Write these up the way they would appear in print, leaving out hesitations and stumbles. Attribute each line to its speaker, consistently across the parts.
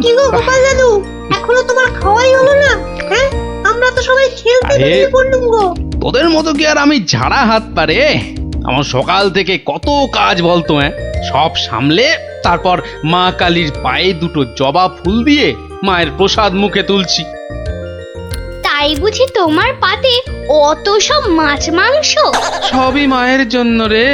Speaker 1: কি গো গোপাল দাদু, এখনো তোমার খাওয়াই হলো না? হ্যাঁ, আমরা তো সবাই খেলতে বেরিয়ে পড়লুম গো।
Speaker 2: তোদের মতো কি আর আমি ঝাড়া হাত পারে? আমার সকাল থেকে কত কাজ বলতো, সব সামলে তারপর মা কালীর পায়ে দুটো জবা ফুল দিয়ে মায়ের প্রসাদ মুখে তুলছি।
Speaker 3: তাই বুঝি তোমার পাতে অত সব মাছ মাংস?
Speaker 2: সবই মায়ের জন্য রে।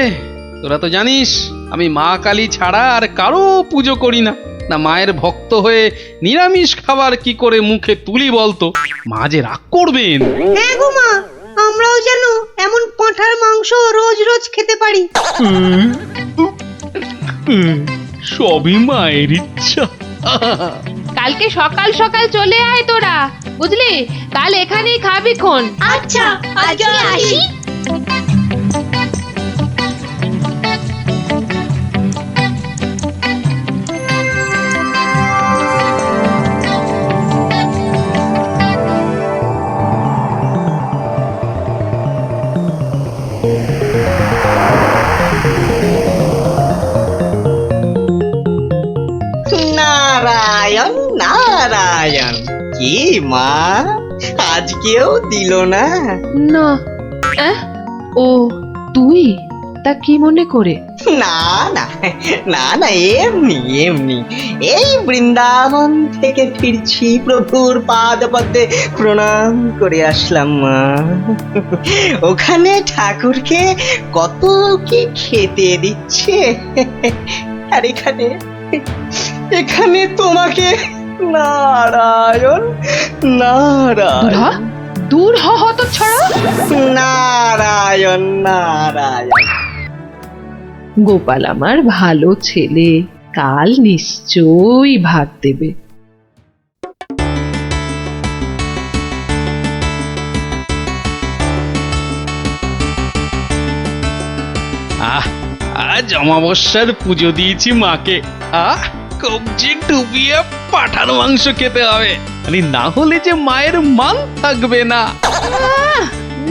Speaker 2: তোরা তো জানিস আমি মা কালী ছাড়া আর কারো পুজো করি না। না মায়ের ভক্ত হয়ে নিরামিষ খাবার কি করে মুখে তুলি বলতো? মা যে রাগ করবেন।
Speaker 1: হ্যাঁ গো মা, আমরাও যেন এমন পাঁঠার মাংস রোজ রোজ খেতে পারি।
Speaker 2: সবই মায়ের ইচ্ছা।
Speaker 4: কালকে সকাল সকাল চলে আয় তোরা, বুঝলি? কাল এখানেই খাবি খন।
Speaker 3: আচ্ছা, আজকে আসি।
Speaker 5: নারায়ণ নারায়ণ, কি মা আজকেও দিল না?
Speaker 4: না, ও তুই? তা কি মনে করে?
Speaker 5: না না না না, এমনি এমনি এই বৃন্দাবন থেকে ফিরছি, প্রভুর পাদপদ্মে প্রণাম করে আসলাম মা। ওখানে ঠাকুরকে কত কি খেতে দিচ্ছে, আর এখানে এখানে তোমাকে নারায়ণ নারায়ণ
Speaker 4: দূর হ হতচ্ছাড়া।
Speaker 5: নারায়ণ নারায়ণ।
Speaker 4: গোপাল আমার ভালো ছেলে, কাল নিশ্চয়ই ভাত দেবে।
Speaker 2: আজ অমাবস্যার পুজো দিয়েছি মাকে। কবজি ডুবিয়ে পাঠার মাংস খেতে হবে, না হলে যে মায়ের মান থাকবে না।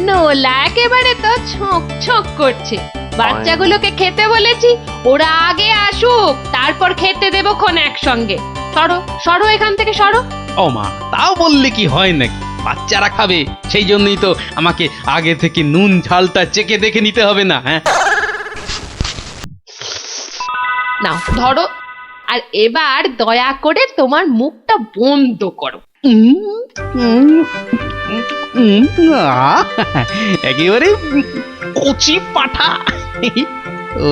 Speaker 4: নোলা একেবারে তো ছোঁক ছোঁক করছে। বাচ্চাগুলোকে খেতে বলেছি, ওরা আগে আসুক, তারপর খেতে দেবো খন একসঙ্গে। সরো সরো, এখান থেকে সরো।
Speaker 2: ও মা, তাও বললে কি হয় নাকি? বাচ্চারা খাবে, সেই জন্যই তো আমাকে আগে থেকে নুন ঝালটা চেকে দেখে নিতে হবে না? হ্যাঁ,
Speaker 4: নাও ধরো, আর এবার দয়া করে তোমার মুখটা বন্ধ করো।
Speaker 2: একেবারে কচি পাঠা। ও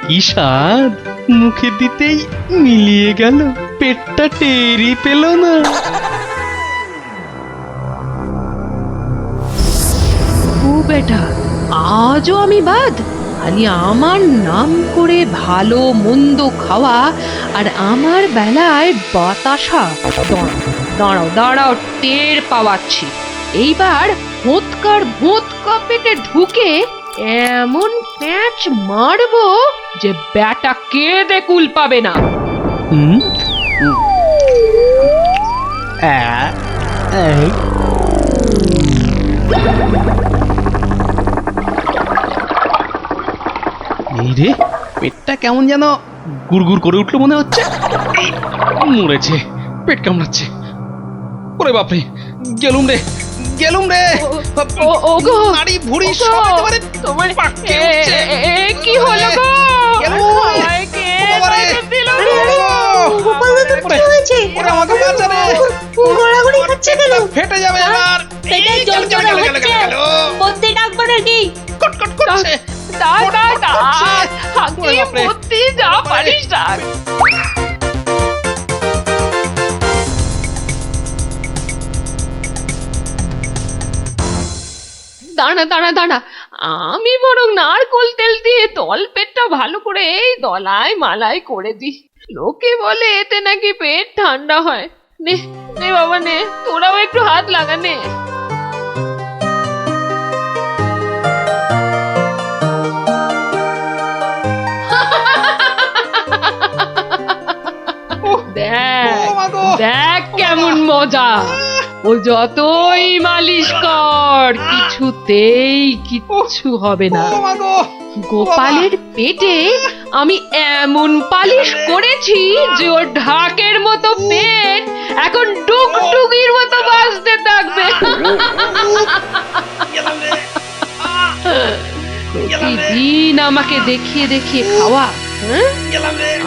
Speaker 2: কি স্বাদ, মুখে দিতেই মিলিয়ে গেল, পেটটা টেরি পেল না।
Speaker 4: ও বেটা, আজও আমি বাদ? খালি আমার নাম করে ভালো মন্দ খাওয়া, আর আমার বেলায় বাতাসা। দাঁড়াও দাঁড়াও, টের পাওয়াচ্ছি। এইবার ভোৎকার ভোৎকা পেটে ঢুকে এমন প্যাঁচ মারবো যে ব্যাটা কেঁদে কুল পাবে না।
Speaker 2: এই রে, পেটটা কেমন যেন গুড়গুড় করে উঠলো মনে হচ্ছে। মরেছে, পেট কামড়াচ্ছে। ওরে বাপরে, গেলুম রে গেলুম রে।
Speaker 4: ওগো,
Speaker 2: নাড়ি ভুঁড়ি সব একেবারে
Speaker 4: তোমার
Speaker 2: পাককে উঠছে।
Speaker 4: কি হলো গো?
Speaker 2: গেলুম।
Speaker 4: আমায় কে
Speaker 2: বাবারে,
Speaker 4: বাঁচা দিল
Speaker 1: আরে
Speaker 4: গো?
Speaker 1: আরে, গোপাল দাদু কি হয়েছে?
Speaker 2: ওরে আমাকে বাঁচা রে।
Speaker 1: গড়াগড়ি খাচ্ছে কেন?
Speaker 2: ফেটে যাবে এবার।
Speaker 1: পেটে
Speaker 2: এই,
Speaker 1: জল
Speaker 2: গেল,
Speaker 1: জল
Speaker 2: গেল, গেল,
Speaker 1: হচ্ছে।
Speaker 2: গেল, গেল।
Speaker 1: বদ্যি ডাকবো নাকি?
Speaker 2: কটকট করছে। ওরে বাপরে।
Speaker 4: যা পারিস ডাক। দাঁড়া দাঁড়া দাঁড়া, আমি বরং নারকোল তেল দিয়ে তল পেটটা ভালো করে এই দলাই মালাই করে দিই। লোকে বলে এতে নাকি পেট ঠান্ডা হয়। নে নে বাবা নে, তোরাও একটু হাত লাগা নে। দেখ কেমন মজা। ও যতই মালিশ কর, কিছুতেই কিচ্ছু হবে না। গোপালের পেটে আমি এমন পালিশ করেছি যে ওর ঢাকের মতো পেট এখন ডুগডুগির মতো বাজতে থাকবে। প্রতিদিন আমাকে দেখিয়ে দেখিয়ে খাওয়া, হ্যাঁ?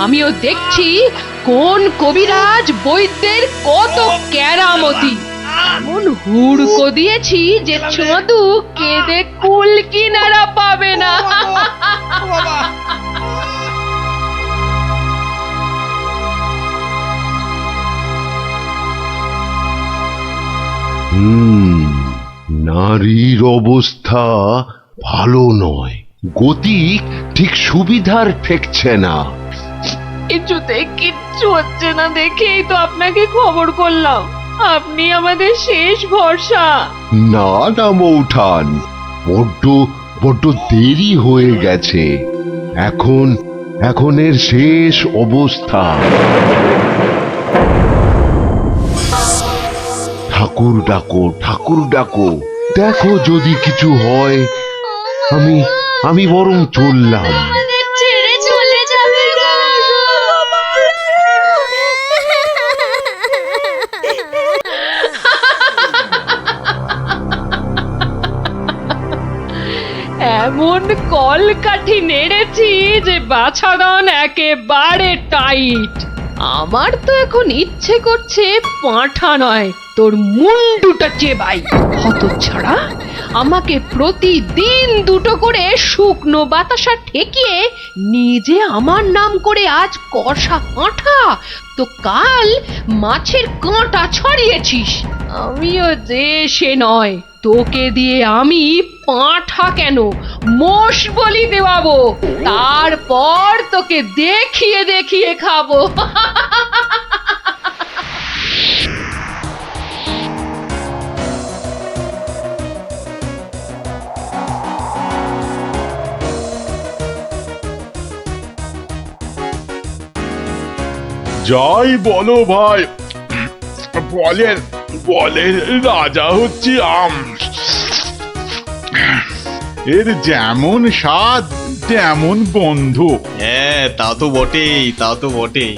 Speaker 4: আমিও দেখছি কোন কবিরাজ বৈদ্যের কত কেরামতি। এমন হুড়কো দিয়েছি যে ছদু কেঁদে কুল কিনারা পাবে না।
Speaker 6: নারীর অবস্থা ভালো নয়, গতি ঠিক সুবিধার ঠেকছে না।
Speaker 4: কিছুতেই কিচ্ছু হচ্ছে না দেখেই তো আপনাকে খবর করলাম। আপনি আমাদের শেষ ভরসা।
Speaker 6: না না মৌঠান, বড্ড বড্ড দেরি হয়ে গেছে। এখনের শেষ অবস্থা। ঠাকুর ডাকো, ঠাকুর ডাকো, দেখো যদি কিছু হয়। আমি বরং চললাম।
Speaker 3: ছেড়ে চলে যাবে গো।
Speaker 4: এমন কলকাঠি নেড়েছি যে বাছাধন একেবারে টাইট। আমার তো এখন ইচ্ছে করছে পাঁঠা নয়, তোর মুন্ডুটা চেবাই। হতচ্ছাড়া, আমাকে প্রতিদিন দুটো করে শুকনো বাতাসা ঠেকিয়ে নিজে আমার নাম করে আজ কষা পাঁঠা, তো কাল মাছের কাঁটা ছড়িয়েছিস। আমিও যে সে নয়, তোকে দিয়ে আমি পাঁঠা কেন মোষ বলি দেওয়াবো, তারপর তোকে দেখিয়ে দেখিয়ে খাবো।
Speaker 7: যাই বলো ভাই, বলেন বলেন রাজা হচ্ছি আম। এর যেমন স্বাদ তেমন গন্ধ।
Speaker 5: হ্যাঁ, তা তো বটেই, তা তো বটেই।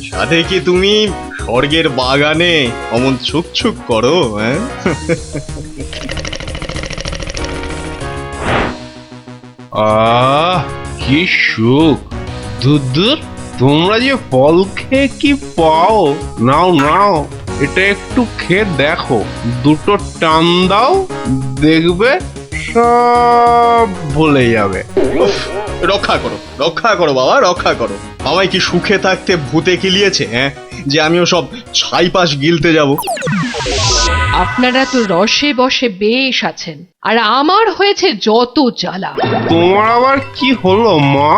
Speaker 5: সাথে কি তুমি স্বর্গের বাগানে অমন ছুক করো? হ্যাঁ,
Speaker 8: আহ কি সুখ! দূর তোমরা যে ফল খেয়ে কি পাও, নাও নাও, এটা একটু খেয়ে দেখো, দুটো টান দাও, দেখবে সব ভুলে যাবে।
Speaker 5: রক্ষা করো, রক্ষা করো বাবা, রক্ষা করো। আমায় কি সুখে থাকতে ভূতে কিলিয়েছে? হ্যাঁ, যে আমিও সব ছাইপাশ গিলতে যাব।
Speaker 4: আপনারা তো রসে বসে বেশ আছেন, আর আমার হয়েছে যত জ্বালা।
Speaker 8: তোমার আবার কি হলো মা?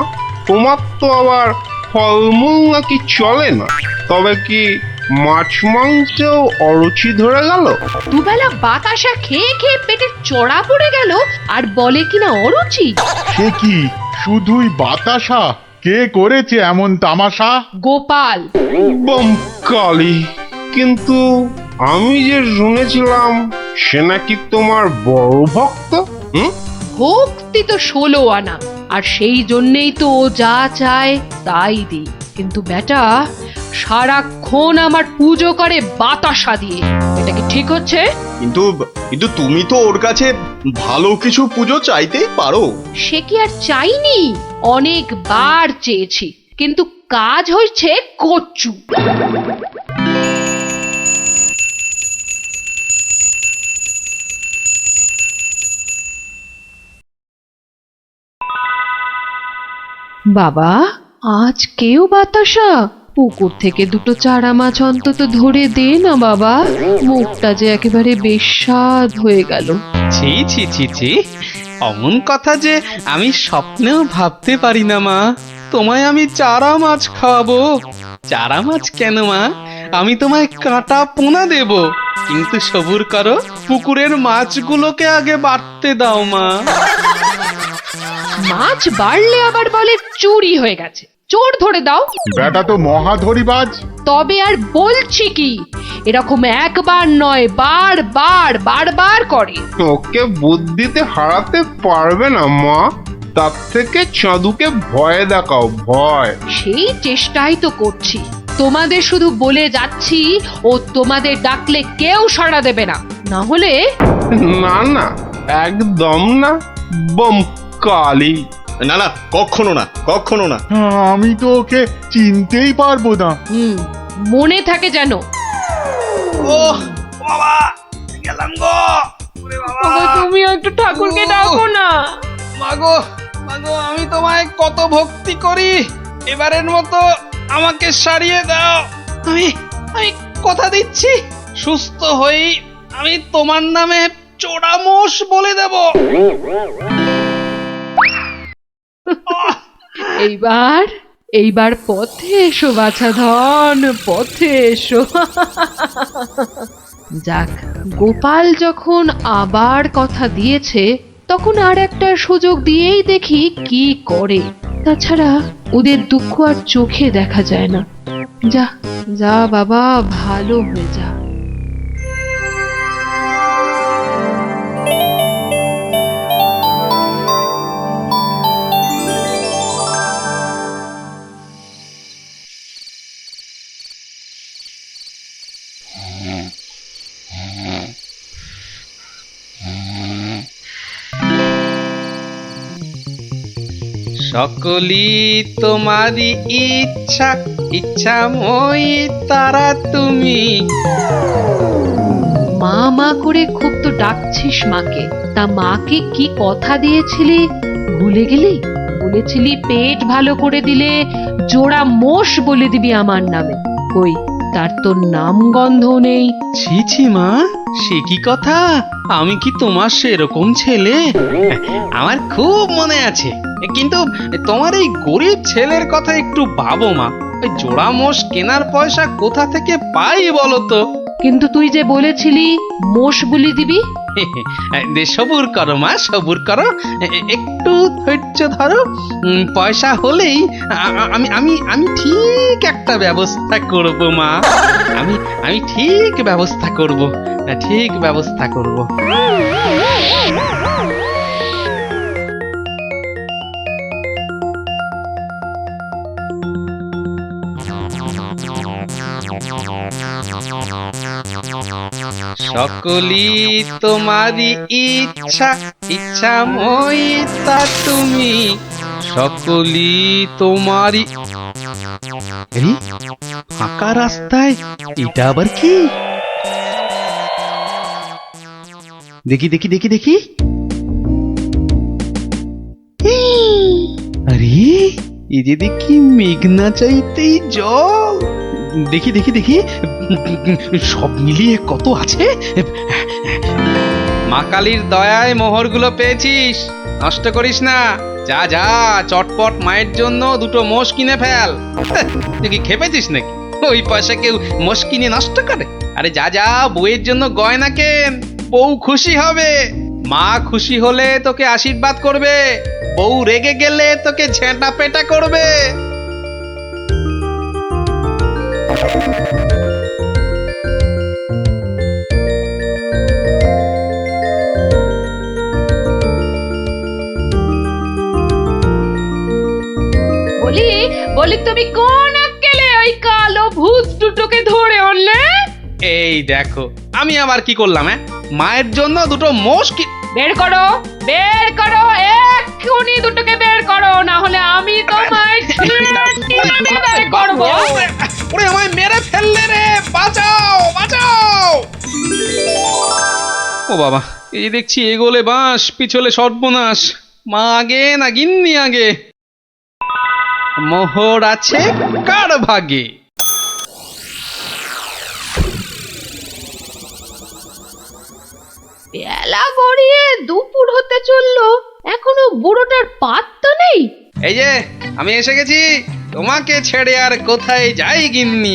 Speaker 8: তোমার তো আবার ফলমূল নাকি চলে না, তবে কি মাছ মাংসেও অরুচি ধরে গেল?
Speaker 4: দুবেলা বাতাসা খেয়ে খেয়ে পেটে চড়া পড়ে গেল, আর বলে কিনা অরুচি।
Speaker 7: সে কি শুধুই বাতাসা? কে করেছে এমন তামাশা?
Speaker 4: গোপাল।
Speaker 8: কালী, কিন্তু আমি যে শুনেছিলাম সে নাকি তোমার বড় ভক্ত।
Speaker 4: ভক্তি তো 16 আনা, আর সেই জন্যেই তো ও যা চায় তাই দিই। কিন্তু বেটা সারাক্ষণ আমার পুজো করে বাতাসা দিয়ে, এটা কি ঠিক হচ্ছে?
Speaker 5: কিন্তু কিন্তু তুমি তো ওর কাছে ভালো কিছু পুজো চাইতেই পারো।
Speaker 4: সে কি আর চাইনি? অনেকবার চেয়েছি, কিন্তু কাজ হয়েছে কচু। বাবা, আজ কেউ বাতাসা? পুকুর থেকে দুটো চারা মাছ অন্তত ধরে দে না বাবা, মুখটা যে একেবারে বেস্বাদ হয়ে গেল।
Speaker 2: ছি ছি ছি ছি, অমন কথা যে আমি স্বপ্নেও ভাবতে পারি না মা। তোমায় আমি চারা মাছ খাওয়াবো। চারা মাছ কেন মা, আমি তোমায় কাঁটা পোনা দেব, কিন্তু সবুর করো, পুকুরের মাছগুলোকে আগে বাড়তে দাও মা।
Speaker 4: মাছ বাড়লে আবার বলে চুরি হয়ে গেছে, চোর ধরে দাও।
Speaker 7: বেটা তো মহাধরিবাজ।
Speaker 4: তবে আর বলছি কি, এরকম একবার নয়, বারবার করে।
Speaker 8: ওকে বুদ্ধিতে হারাতে পারবে না মা। তার থেকে চাঁদুকে ভয় দেখাও, ভয়।
Speaker 4: সেই চেষ্টাই তো করছি। তোমাদের শুধু বলে যাচ্ছি, ও তোমাদের ডাকলে কেউ সাড়া দেবে না, না হলে
Speaker 8: না না, একদম না, বম কালি।
Speaker 5: না না, কখনো না, কখনো না।
Speaker 7: আমি তো ওকে চিনতেই পারবো না।
Speaker 4: মনে থাকে যেন।
Speaker 2: ও বাবা, গেলাম গো। ওরে বাবা,
Speaker 4: ওগো, তুমিও একটু ঠাকুরকে ডাকো না।
Speaker 2: মাগো মাগো, আমি তোমায় কত ভক্তি করি, এবারের মতো আমাকে সারিয়ে দাও। আমি আমি কথা দিচ্ছি, সুস্থ হই আমি তোমার নামে চোরামোষ বলে দেব।
Speaker 4: এইবার পথে এসো বাছা ধন, পথে এসো। যাক, গোপাল যখন আবার কথা দিয়েছে, তখন আর একটা সুযোগ দিয়েই দেখি কি করে। তাছাড়া ওদের দুঃখ আর চোখে দেখা যায় না। যা যা বাবা, ভালো হয়ে যা।
Speaker 2: সকলি তোমারই ইচ্ছা, ইচ্ছাময়ী তারা তুমি।
Speaker 4: মা মা করে খুব তো ডাকছিস মাকে, তা মাকে কি কথা দিয়েছিলি ভুলে গেলি? বলেছিলি পেট ভালো করে দিলে জোড়া মোষ বলে দিবি আমার নামে। কই, তার তো নাম গন্ধ নেই।
Speaker 2: ছি ছি মা, সে কি কথা? আমি কি তোমার সেরকম ছেলে? আমার খুব মনে আছে, কিন্তু তোমার এই গরিব ছেলের কথা একটু ভাবো মা। ওই জোড়া মোষ কেনার পয়সা কোথা থেকে পাই বলো তো?
Speaker 4: কিন্তু তুই যে বলেছিলি মোষ বলি দিবি।
Speaker 2: সবুর করো মা, সবুর করো, একটু ধৈর্য ধরো। পয়সা হলেই আমি আমি আমি ঠিক একটা ব্যবস্থা করব মা। আমি ঠিক ব্যবস্থা করব, ঠিক ব্যবস্থা করব। সকলি তোমারই ইচ্ছা, ইচ্ছাময়ী তা তুমি। সকলি তোমারই। এই ফাঁকা রাস্তায় এটা আবার কি? দেখি দেখি দেখি দেখি। আরে, এই যে দেখি মেঘনা চাইতেই জল। দেখি দেখি দেখি, সব মিলিয়ে কত আছে। মা কালীর দয়ায় মোহরগুলো পেয়েছিস, নষ্ট করিস না। যা যা, চটপট মায়ের জন্য দুটো মোষ কিনে ফেল। তুই কি খেপেছিস নাকি? ওই পয়সা কেউ মোষ কিনে নষ্ট করে? আরে যা যা, বউয়ের জন্য গয়না কেন, বউ খুশি হবে। মা খুশি হলে তোকে আশীর্বাদ করবে, বউ রেগে গেলে তোকে ঝেঁটা পেটা করবে।
Speaker 4: বলি তুমি কোন আক্কেলে ওই কালো ভূত দুটোকে ধরে আনলে?
Speaker 2: এই দেখো, আমি আবার কি করলাম? মায়ের জন্য দুটো মোষ কি।
Speaker 4: বের করো, বের করো, এক্ষুনি দুটোকে বের করো, না হলে আমি তোমায় বের করব।
Speaker 2: ওরে, আমায় মেরে ফেললে রে, বাঁচাও বাঁচাও। ও বাবা, এই যে দেখছি এগোলে বাঁশ, পিছলে সর্বনাশ। মা আগে না গিন্নি আগে? মোহর আছে কার ভাগে?
Speaker 4: বেলা গড়িয়ে দুপুর হতে চললো, এখনো বুড়োটার পাত্তা নেই।
Speaker 2: এই যে আমি এসে গেছি, তোমাকে ছেড়ে আর কোথায় যাই গিন্নি?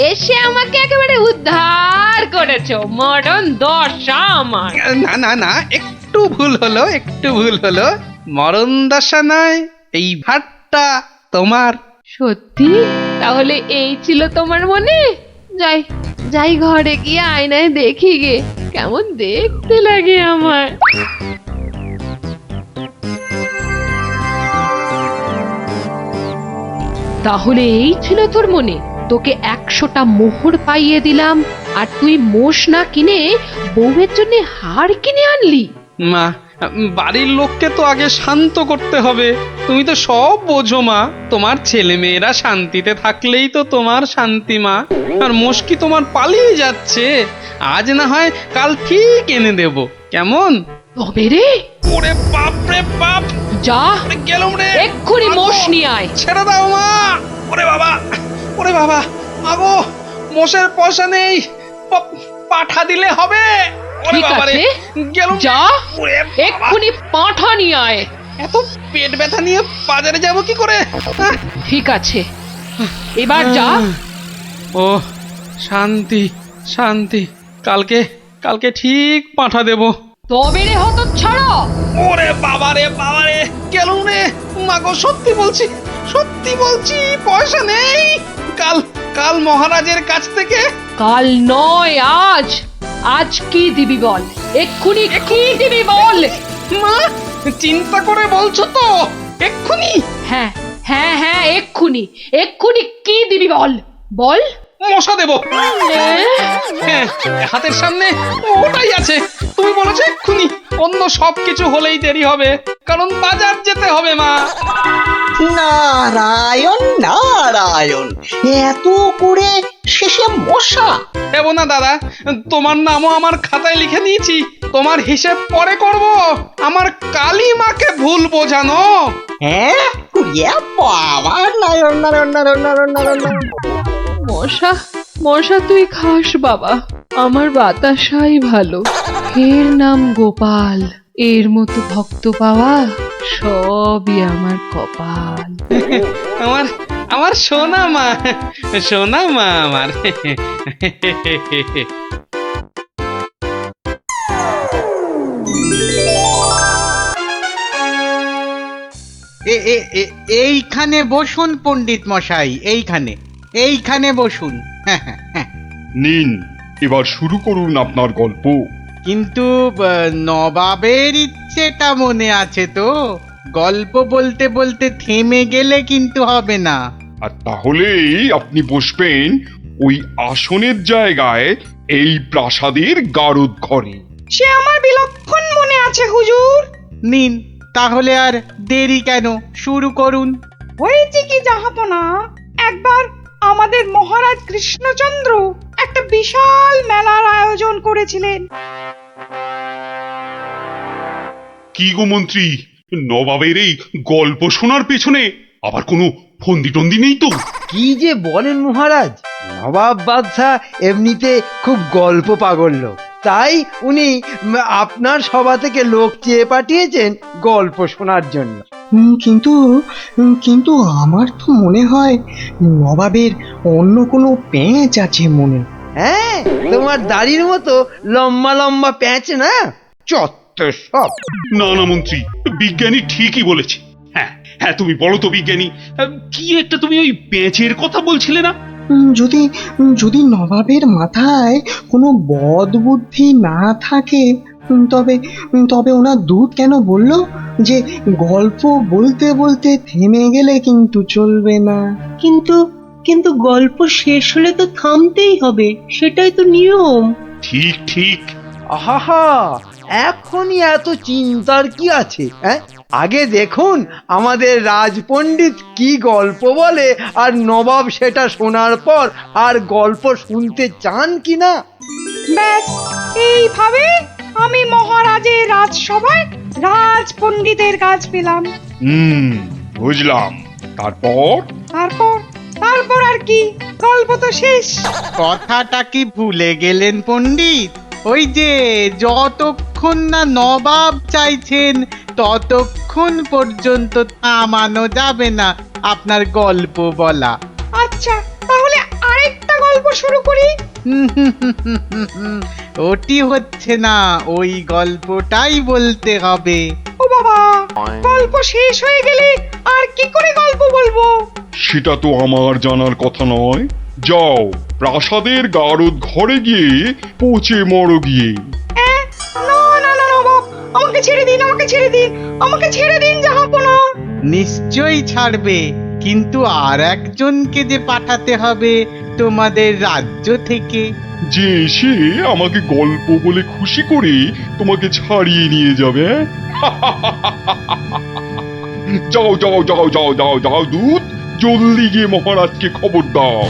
Speaker 4: এসে আমাকে একেবারে উদ্ধার করেছো, মরণ দশা আমার।
Speaker 2: না না না, একটু ভুল হলো, একটু ভুল হলো। মরণ দশা নয়, এই ভাটটা তোমার।
Speaker 4: সত্যি? তাহলে এই ছিল তোমার মনে? যাই যাই, ঘরে গিয়ে আয়নায় দেখি গে কেমন দেখতে লাগে আমার। তাহলে এই ছিল তোর মনে? তোকে 100টা মোহর পাইয়ে দিলাম আর তুই মোষ না কিনে বউয়ের জন্য হার কিনে আনলি?
Speaker 2: মা, বাড়ির লোককে তো আগে শান্ত করতে হবে। তুমি তো সব বোঝো মা, তোমার ছেলে মেয়েরা শান্তিতে থাকলেই তো তোমার শান্তি মা। আর মুশকি তোমার পালিয়ে যাচ্ছে, আজ না হয় কাল ঠিক এনে দেব, কেমন?
Speaker 4: তবে রে,
Speaker 2: ওরে বাপ রে বাপ,
Speaker 4: যা
Speaker 2: গেলুম রে,
Speaker 4: এক্ষুনি মোষ নিয়ে আয়।
Speaker 2: ছেড়ে দাও মা। ওরে বাবা, ওরে বাবা, আগো মোষের পয়সা নেই, পাঠা দিলে হবে। ওরে
Speaker 4: ঠিক
Speaker 2: বাবা রে,
Speaker 4: আছে,
Speaker 2: গেলুম।
Speaker 4: যা
Speaker 2: ওরে বাবা,
Speaker 4: এক্ষুনি পাঁঠা নিয়ে আয়।
Speaker 2: এত পেট ব্যথা নিয়ে বাজারে যাব কি করে?
Speaker 4: ঠিক আছে, এবার যা।
Speaker 2: ও শান্তি শান্তি, কালকে কালকে ঠিক পাঠা দেব।
Speaker 4: তবে রে হতচ্ছাড়া,
Speaker 2: ওরে বাবা রে বাবা রে, গেলুম রে। মাগো সত্যি বলছি, সত্যি বলছি, পয়সা নেই। কাল কাল মহারাজের কাছ থেকে।
Speaker 4: কাল নয় আজ। আজ কি দিবি বল, এক্ষুনি কি দিবি বল।
Speaker 2: মা, চিন্তা করে বলছো তো? এক্ষুনি?
Speaker 4: হ্যাঁ হ্যাঁ হ্যাঁ, এক্ষুনি এক্ষুনি কি দিবি বল, বল।
Speaker 2: মশা দেব। হ্যাঁ, হাতের সামনে ওটাই আছে। তুমি বলেছো এক্ষুনি, অন্য সবকিছু হলেই দেরি হবে, কারণ বাজার যেতে হবে মা।
Speaker 9: নারায়ণ নারায়ণ, এত করে শেষে মশা?
Speaker 2: দেব না দাদা, তোমার নামও আমার খাতায় লিখে দিয়েছি। তোমার হিসেব পরে করব, আমার কালী মাকে ভুল বোঝানো।
Speaker 9: হ্যাঁ, ইয়ে বাবা, নারায়ণ নারায়ণ নারায়ণ নারায়ণ নারায়ণ।
Speaker 4: মশা মশা তুই খাস বাবা, আমার বাতাসাই ভালো। এর নাম গোপাল, এর মতো ভক্ত পাওয়া সবই আমার কপাল।
Speaker 2: আমার আমার সোনা মা, সোনা মা আমার।
Speaker 10: এইখানে বসুন পণ্ডিত মশাই, এইখানে এইখানে বসুন।
Speaker 7: নিন, এবার শুরু করুন আপনার গল্প।
Speaker 10: কিন্তু নবাবের ইচ্ছেটা মনে আছে তো? গল্প বলতে বলতে থেমে গেলে কিন্তু হবে না।
Speaker 7: আর তাহলেই আপনি বসবেন ওই আসনের জায়গায়, এই প্রাসাদের গারদ ঘরে।
Speaker 1: সে আমার বিলক্ষণ মনে আছে হুজুর।
Speaker 10: নিন, তাহলে আর দেরি কেন, শুরু করুন।
Speaker 1: হয়েছে কি জাহাপনা, একবার আমাদের মহারাজ কৃষ্ণচন্দ্র একটা বিশাল মেলার আয়োজন করেছিলেন।
Speaker 7: কি গো মন্ত্রী, নবাবের এই গল্প শোনার পেছনে আবার কোনো ফন্দি টন্দি নেই তো?
Speaker 11: কি যে বলেন মহারাজ, নবাব বাদশাহ এমনিতে খুব গল্প পাগল লোক, তাই উনি আপনার সভা থেকে লোক চেয়ে পাঠিয়েছেন গল্প শোনার জন্য।
Speaker 9: কিন্তু কিন্তু আমার তো মনে হয় নবাবের অন্য কোনো পেঁচ আছে মনে।
Speaker 11: হ্যাঁ, তোমার দাড়ির মতো লম্বা লম্বা প্যাঁচ না, চত্বর সব।
Speaker 7: না না মন্ত্রী, বিজ্ঞানী ঠিকই বলেছে। হ্যাঁ হ্যাঁ, তুমি বলো তো বিজ্ঞানী, কি একটা তুমি ওই পেঁচের কথা বলছিলে না?
Speaker 9: যদি যদি নবাবের মাথায় কোনো বদ বুদ্ধি না থাকে, তবে তবে ওনার দূত কেন বলল যে গল্প বলতে বলতে থেমে গেলে কিন্তু চলবে না?
Speaker 1: কিন্তু কিন্তু গল্প শেষ হলে তো থামতেই হবে, সেটাই তো নিয়ম।
Speaker 7: ঠিক ঠিক।
Speaker 11: আহা, এখনই এত চিন্তার কি আছে? হ্যাঁ, আগে দেখুন আমাদের রাজপণ্ডিত কি গল্প বলে, আর নবাব সেটা শোনার পর আর গল্প শুনতে চান কিনা।
Speaker 1: ব্যাস, এইভাবে আমি মহারাজের রাজসভায় রাজ পণ্ডিতের কাজ পেলাম।
Speaker 7: বুঝলাম। তারপর?
Speaker 1: তারপর তারপর আর কি, গল্প তো শেষ।
Speaker 10: কথাটা কি ভুলে গেলেন পণ্ডিত? ওই যে যতক্ষণ না নবাব চাইছেন ততক্ষণ পর্যন্ত থামানো যাবে না আপনার গল্প বলা।
Speaker 1: আচ্ছা, তাহলে আরেকটা গল্প শুরু করি।
Speaker 10: ওটি হচ্ছে না, ওই গল্পটাই বলতে হবে।
Speaker 1: ও বাবা, গল্প শেষ হয়ে গেলে আর কি করে গল্প বলবো?
Speaker 7: সেটা তো আমার জানার কথা নয়। যাও, প্রাসাদের গারদ ঘরে গিয়ে পচে মরো গিয়ে।
Speaker 1: না না না নবাব, আমাকে ছেড়ে দিন, আমাকে ছেড়ে দিন, আমাকে ছেড়ে দিন জাহাপনা।
Speaker 10: নিশ্চয়ই ছাড়বে, কিন্তু আর একজনকে যে পাঠাতে হবে তোমাদের রাজ্য থেকে।
Speaker 7: যে এসে আমাকে গল্প বলে খুশি করে তোমাকে ছাড়িয়ে নিয়ে যাবে, হ্যাঁ? যাও যাও যাও যাও যাও যাও দূত, জলদি গিয়ে মহারাজকে খবর দাও।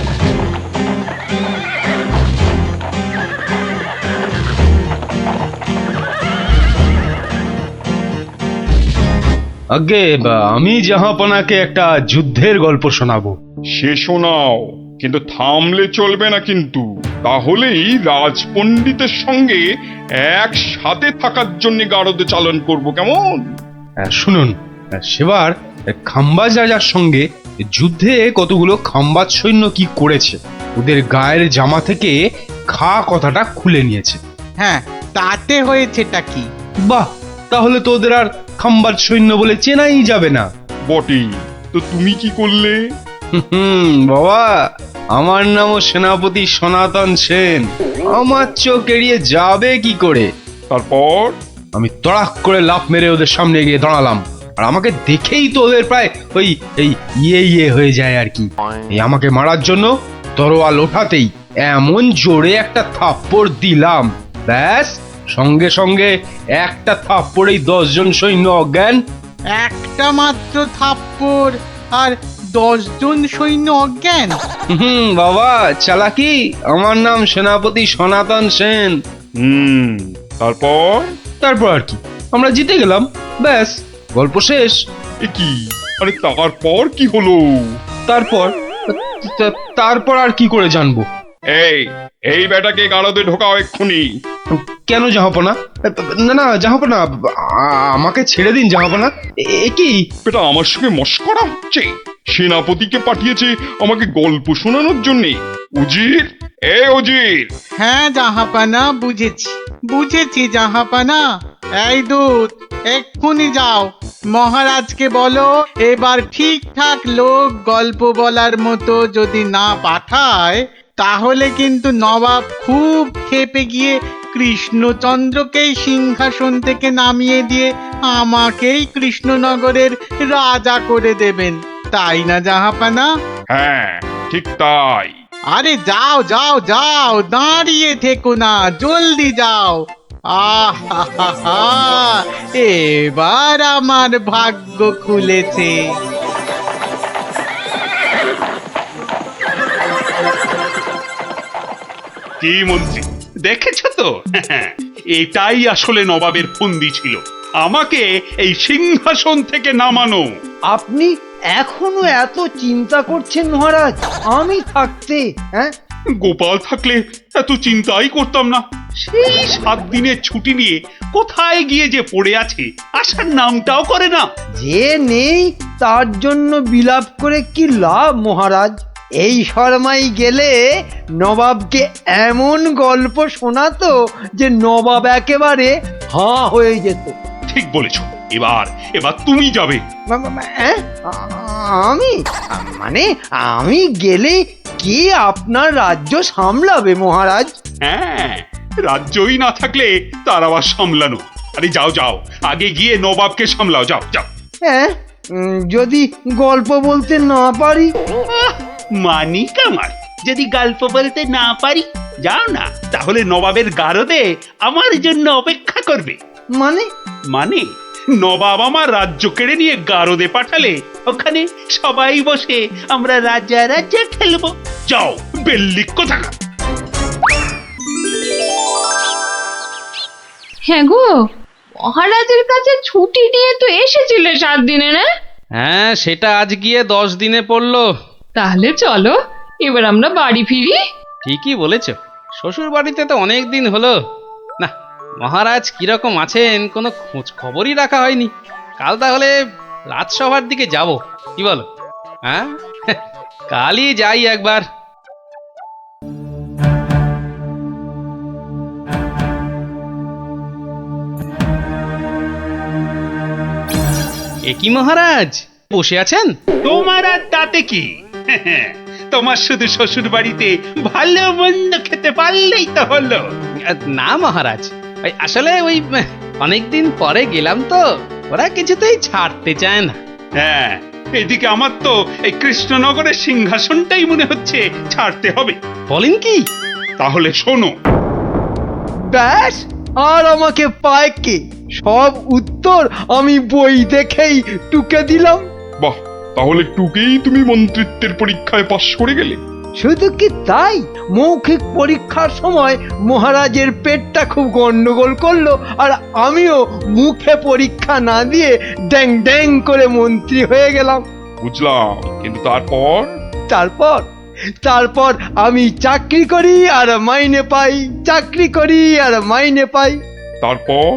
Speaker 11: আগে আমি জাহাপনাকে একটা যুদ্ধের গল্প শোনাবো।
Speaker 7: সে শোনাও, কিন্তু থামলে চলবে না কিন্তু, তাহলেই রাজপণ্ডিতের সঙ্গে একসাথে থাকার জন্য গারদে চালন করব, কেমন?
Speaker 11: শুনুন, সেবার খাম্বাজ রাজার সঙ্গে যুদ্ধে কতগুলো খাম্বাজ সৈন্য কি করেছে, ওদের গায়ের জামা থেকে খা কথাটা খুলে নিয়েছে।
Speaker 10: হ্যাঁ, তাতে হয়েছেটা কি?
Speaker 11: বাহ, তাহলে তো ওদের আর খাম্বাজ সৈন্য বলে চেনাই যাবে না।
Speaker 7: বটেই তো, তুমি কি করলে?
Speaker 11: বাবা, আমার নামও সেনাপতি সনাতন সেন, আমার চোখ এড়িয়ে যাবে কি করে?
Speaker 7: তারপর?
Speaker 11: আমি তড়াক করে লাফ মেরে ওদের সামনে গিয়ে দাঁড়ালাম, আর আমাকে দেখেই তো ওদের প্রায় ওই এই ইয়ে হয়ে যায় আর কি। এই আমাকে মারার জন্য তরোয়াল ওঠাতেই এমন জোরে একটা থাপ্পড় দিলাম, ব্যাস সঙ্গে সঙ্গে একটা থাপ্পড়েই 10 জন সৈন্য অজ্ঞান।
Speaker 10: একটা মাত্র থাপ্পড় আর 10 জন সৈন্য অজ্ঞান?
Speaker 11: বাবা চালাকি, আমার নাম সেনাপতি সনাতন সেন।
Speaker 7: তারপর?
Speaker 11: তারপর আর কি, আমরা জিতে গেলাম, ব্যাস গল্প শেষ।
Speaker 7: এ কি? আরে তারপর কি হলো?
Speaker 11: তারপর আর কি করে জানবো?
Speaker 7: এই বেটাকে গারদে ঢোকাও এক্ষুনি।
Speaker 11: কেন জাহাপনা? না না জাহাপনা, আমাকে ছেড়ে দিন জাহাপনা। এ কি
Speaker 7: বেটা, আমার সঙ্গে মশকরা হচ্ছে? সেনাপতিকে পাঠিয়েছে আমাকে গল্প শোনানোর জন্য। উজির, উজির।
Speaker 10: হ্যাঁ জাহাপানা, বুঝেছি জাহাপানা। এই দূত, এক্ষুনি যাও, মহারাজকে বলো এবার ঠিকঠাক লোক গল্প বলার মতো যদি না পাঠায়, তাহলে কিন্তু নবাব খুব ক্ষেপে গিয়ে কৃষ্ণচন্দ্রকেই সিংহাসন থেকে নামিয়ে দিয়ে আমাকেই কৃষ্ণনগরের রাজা করে দেবেন, তাই না জাহাপানা?
Speaker 7: হ্যাঁ, ঠিক তাই।
Speaker 10: আরে যাও যাও যাও, দাঁড়িয়ে থেকো না, জলদি যাও। এবার আমার ভাগ্য খুলেছে।
Speaker 7: কি মন্ত্রী, দেখেছো তো? এটাই আসলে নবাবের ফন্দি ছিল, আমাকে এই সিংহাসন থেকে নামানো।
Speaker 11: আপনি এখনো এত চিন্তা করছেন মহারাজ, আমি থাকতে? হ্যাঁ,
Speaker 7: গোপাল থাকলে এত চিন্তাই করতাম না। সেই 7 দিনের ছুটি নিয়ে কোথায় গিয়ে যে পড়ে আছে, আসার নামটাও করে না।
Speaker 11: যে নেই তার জন্য বিলাপ করে কি লাভ মহারাজ? এই শর্মাই গেলে নবাবকে এমন গল্প শোনাতো যে নবাব একেবারে হাঁ হয়ে যেত।
Speaker 7: ঠিক বলেছ, এবার তুমি যাবে।
Speaker 11: আমি? মানে আমি গেলে কে আপনার রাজ্য সামলাবে মহারাজ?
Speaker 7: হ্যাঁ, রাজ্যই না থাকলে তার আবার সামলানো। আরে যাও যাও, আগে গিয়ে নবাবকে সামলাও, যাও যাও।
Speaker 11: হ্যাঁ, যদি গল্প বলতে না পারি?
Speaker 7: মানি কামার, যদি গল্প বলতে না পারি, যাও না, তাহলে নবাবের গারদে আমার জন্য অপেক্ষা করবে। মানে নবাব আমার রাজ্য কেড়ে নিয়ে গারদে পাঠালে ওখানে সবাই বসে আমরা রাজা রাজা খেলবো। যাও, বেল্লিক কোথাকার।
Speaker 4: হ্যাঁ গো, মহারাজের কাছে ছুটি নিয়ে তো এসেছিলে 7 দিনে, না?
Speaker 2: হ্যাঁ, সেটা আজ গিয়ে 10 দিনে পড়লো।
Speaker 4: তাহলে চলো এবার আমরা বাড়ি ফিরি।
Speaker 2: ঠিকই বলেছ, শ্বশুর বাড়িতে তো অনেক দিন হলো না, মহারাজ কিরকম আছেন কোনো খোঁজ খবরই রাখা হয়নি। কাল তাহলে রাজসভার দিকে যাব, কি বলো? হ্যাঁ, কালই যাই একবার। এ কি মহারাজ, বসে আছেন?
Speaker 7: তোমার আর তাতে কি? তোমার শুধু শ্বশুর বাড়িতে ভালো মন্দ খেতে পারলেই তো হলো।
Speaker 2: না মহারাজ, আসলে ওই অনেকদিন পরে গেলাম তো, ওরা কিছুতেই ছাড়তে চায় না।
Speaker 7: হ্যাঁ, এদিকে আমার তো এই কৃষ্ণনগরের সিংহাসনটাই মনে হচ্ছে ছাড়তে হবে।
Speaker 2: বলেন কি?
Speaker 7: তাহলে শোনো,
Speaker 11: ব্যাস, আর আমাকে পায় কে? সব উত্তর আমি বই দেখেই টুকে দিলাম।
Speaker 12: বাহ, তাহলে টুকেই তুমি মন্ত্রিত্বের পরীক্ষায় পাশ করে গেলে।
Speaker 11: শুধু কি তাই, মৌখিক পরীক্ষার সময় মহারাজের পেটটা খুব গন্ডগোল করলো, আর আমিও মুখে পরীক্ষা না দিয়ে ড্যাং ড্যাং করে মন্ত্রী হয়ে গেলাম।
Speaker 12: বুঝলাম, কিন্তু তারপর?
Speaker 11: তারপর তারপর আমি চাকরি করি আর মাইনে পাই, চাকরি করি আর মাইনে পাই।
Speaker 12: তারপর?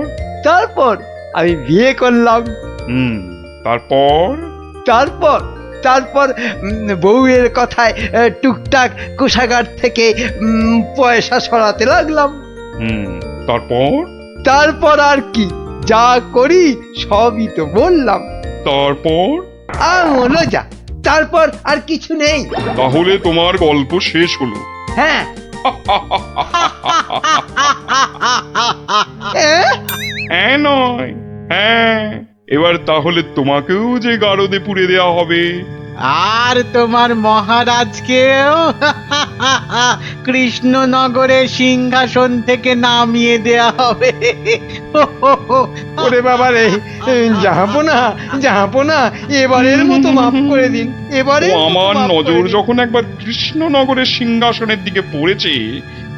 Speaker 11: তারপর আমি বিয়ে করলাম।
Speaker 12: তারপর?
Speaker 11: তারপর তারপর বউয়ের কথায় টুকটাক কোষাগার থেকে পয়সা সরাতে লাগলাম।
Speaker 12: তারপর?
Speaker 11: তারপর আর কি, যা করি সবই তো বললাম।
Speaker 12: তারপর?
Speaker 11: হলো যা, তারপর আর কিছু নেই।
Speaker 12: তাহলে তোমার গল্প শেষ হলো?
Speaker 11: হ্যাঁ।
Speaker 12: হ্যাঁ নয়, হ্যাঁ। এবার তাহলে তোমাকেও যে গারদে পুড়ে দেয়া হবে।
Speaker 10: আর তোমার মহারাজকেও কৃষ্ণনগরের সিংহাসন থেকে নামিয়ে দেয়া হবে।
Speaker 11: ওরে বাবা রে, জাহাপনা, এবারের মতো মাফ করে দিন, এবারে
Speaker 12: আমার নজর যখন একবার কৃষ্ণনগরের সিংহাসনের দিকে পড়েছে,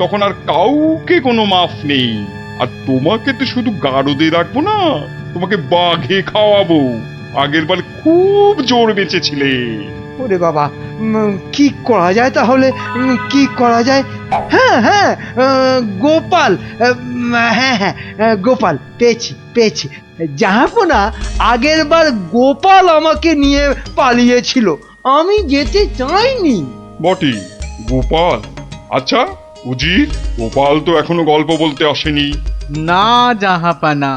Speaker 12: তখন আর কাউকে কোনো মাফ নেই। আর তোমাকে তো শুধু গারদে রাখবো না, তোমাকে বাঘে খাওয়াবো। আগের বার খুব জোর বেঁচেছিলে।
Speaker 11: ওরে বাবা, কি করা যায় তাহলে, কি করা যায়? হ্যাঁ হ্যাঁ, গোপাল, হ্যাঁ হ্যাঁ, গোপাল পেয়েছি। জাহাপনা, আগের বার গোপাল আমাকে নিয়ে পালিয়েছিল, আমি যেতে চাইনি।
Speaker 12: বটে, গোপাল? আচ্ছা উজির, গোপাল তো এখনো গল্প বলতে আসেনি।
Speaker 10: না জাহাপানা,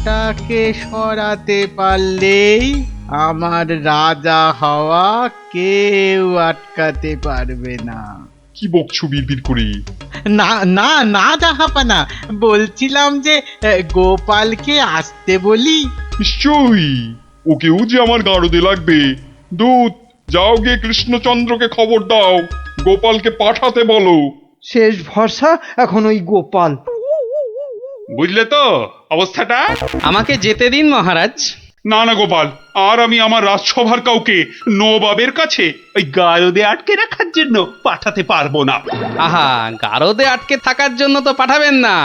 Speaker 10: তাকে সরাতে পারলেই আমার রাজা হওয়া কেউ আটকাতে পারবে না।
Speaker 12: কি বকছো বিড়বিড় করে?
Speaker 10: না না না জাহাপানা, বলছিলাম যে গোপালকে আসতে বলি।
Speaker 12: নিশ্চয়ই, ওকেও যে আমার গারদে লাগবে। দূত, যাও গিয়ে কৃষ্ণচন্দ্রকে খবর দাও, গোপালকে পাঠাতে বলো।
Speaker 11: শেষ ভরসা এখন ওই গোপাল।
Speaker 7: বুঝলে তো অবস্থাটা?
Speaker 2: আমাকে যেতে দিন মহারাজ।
Speaker 7: না না গোপাল, আর আমি আমার রাজসভার কাউকে নবাবের কাছে ওই গারদে আটকে রাখার জন্য পাঠাতে পারবো না।
Speaker 2: আহা, গারদে আটকে থাকার জন্য তো পাঠাবেন না,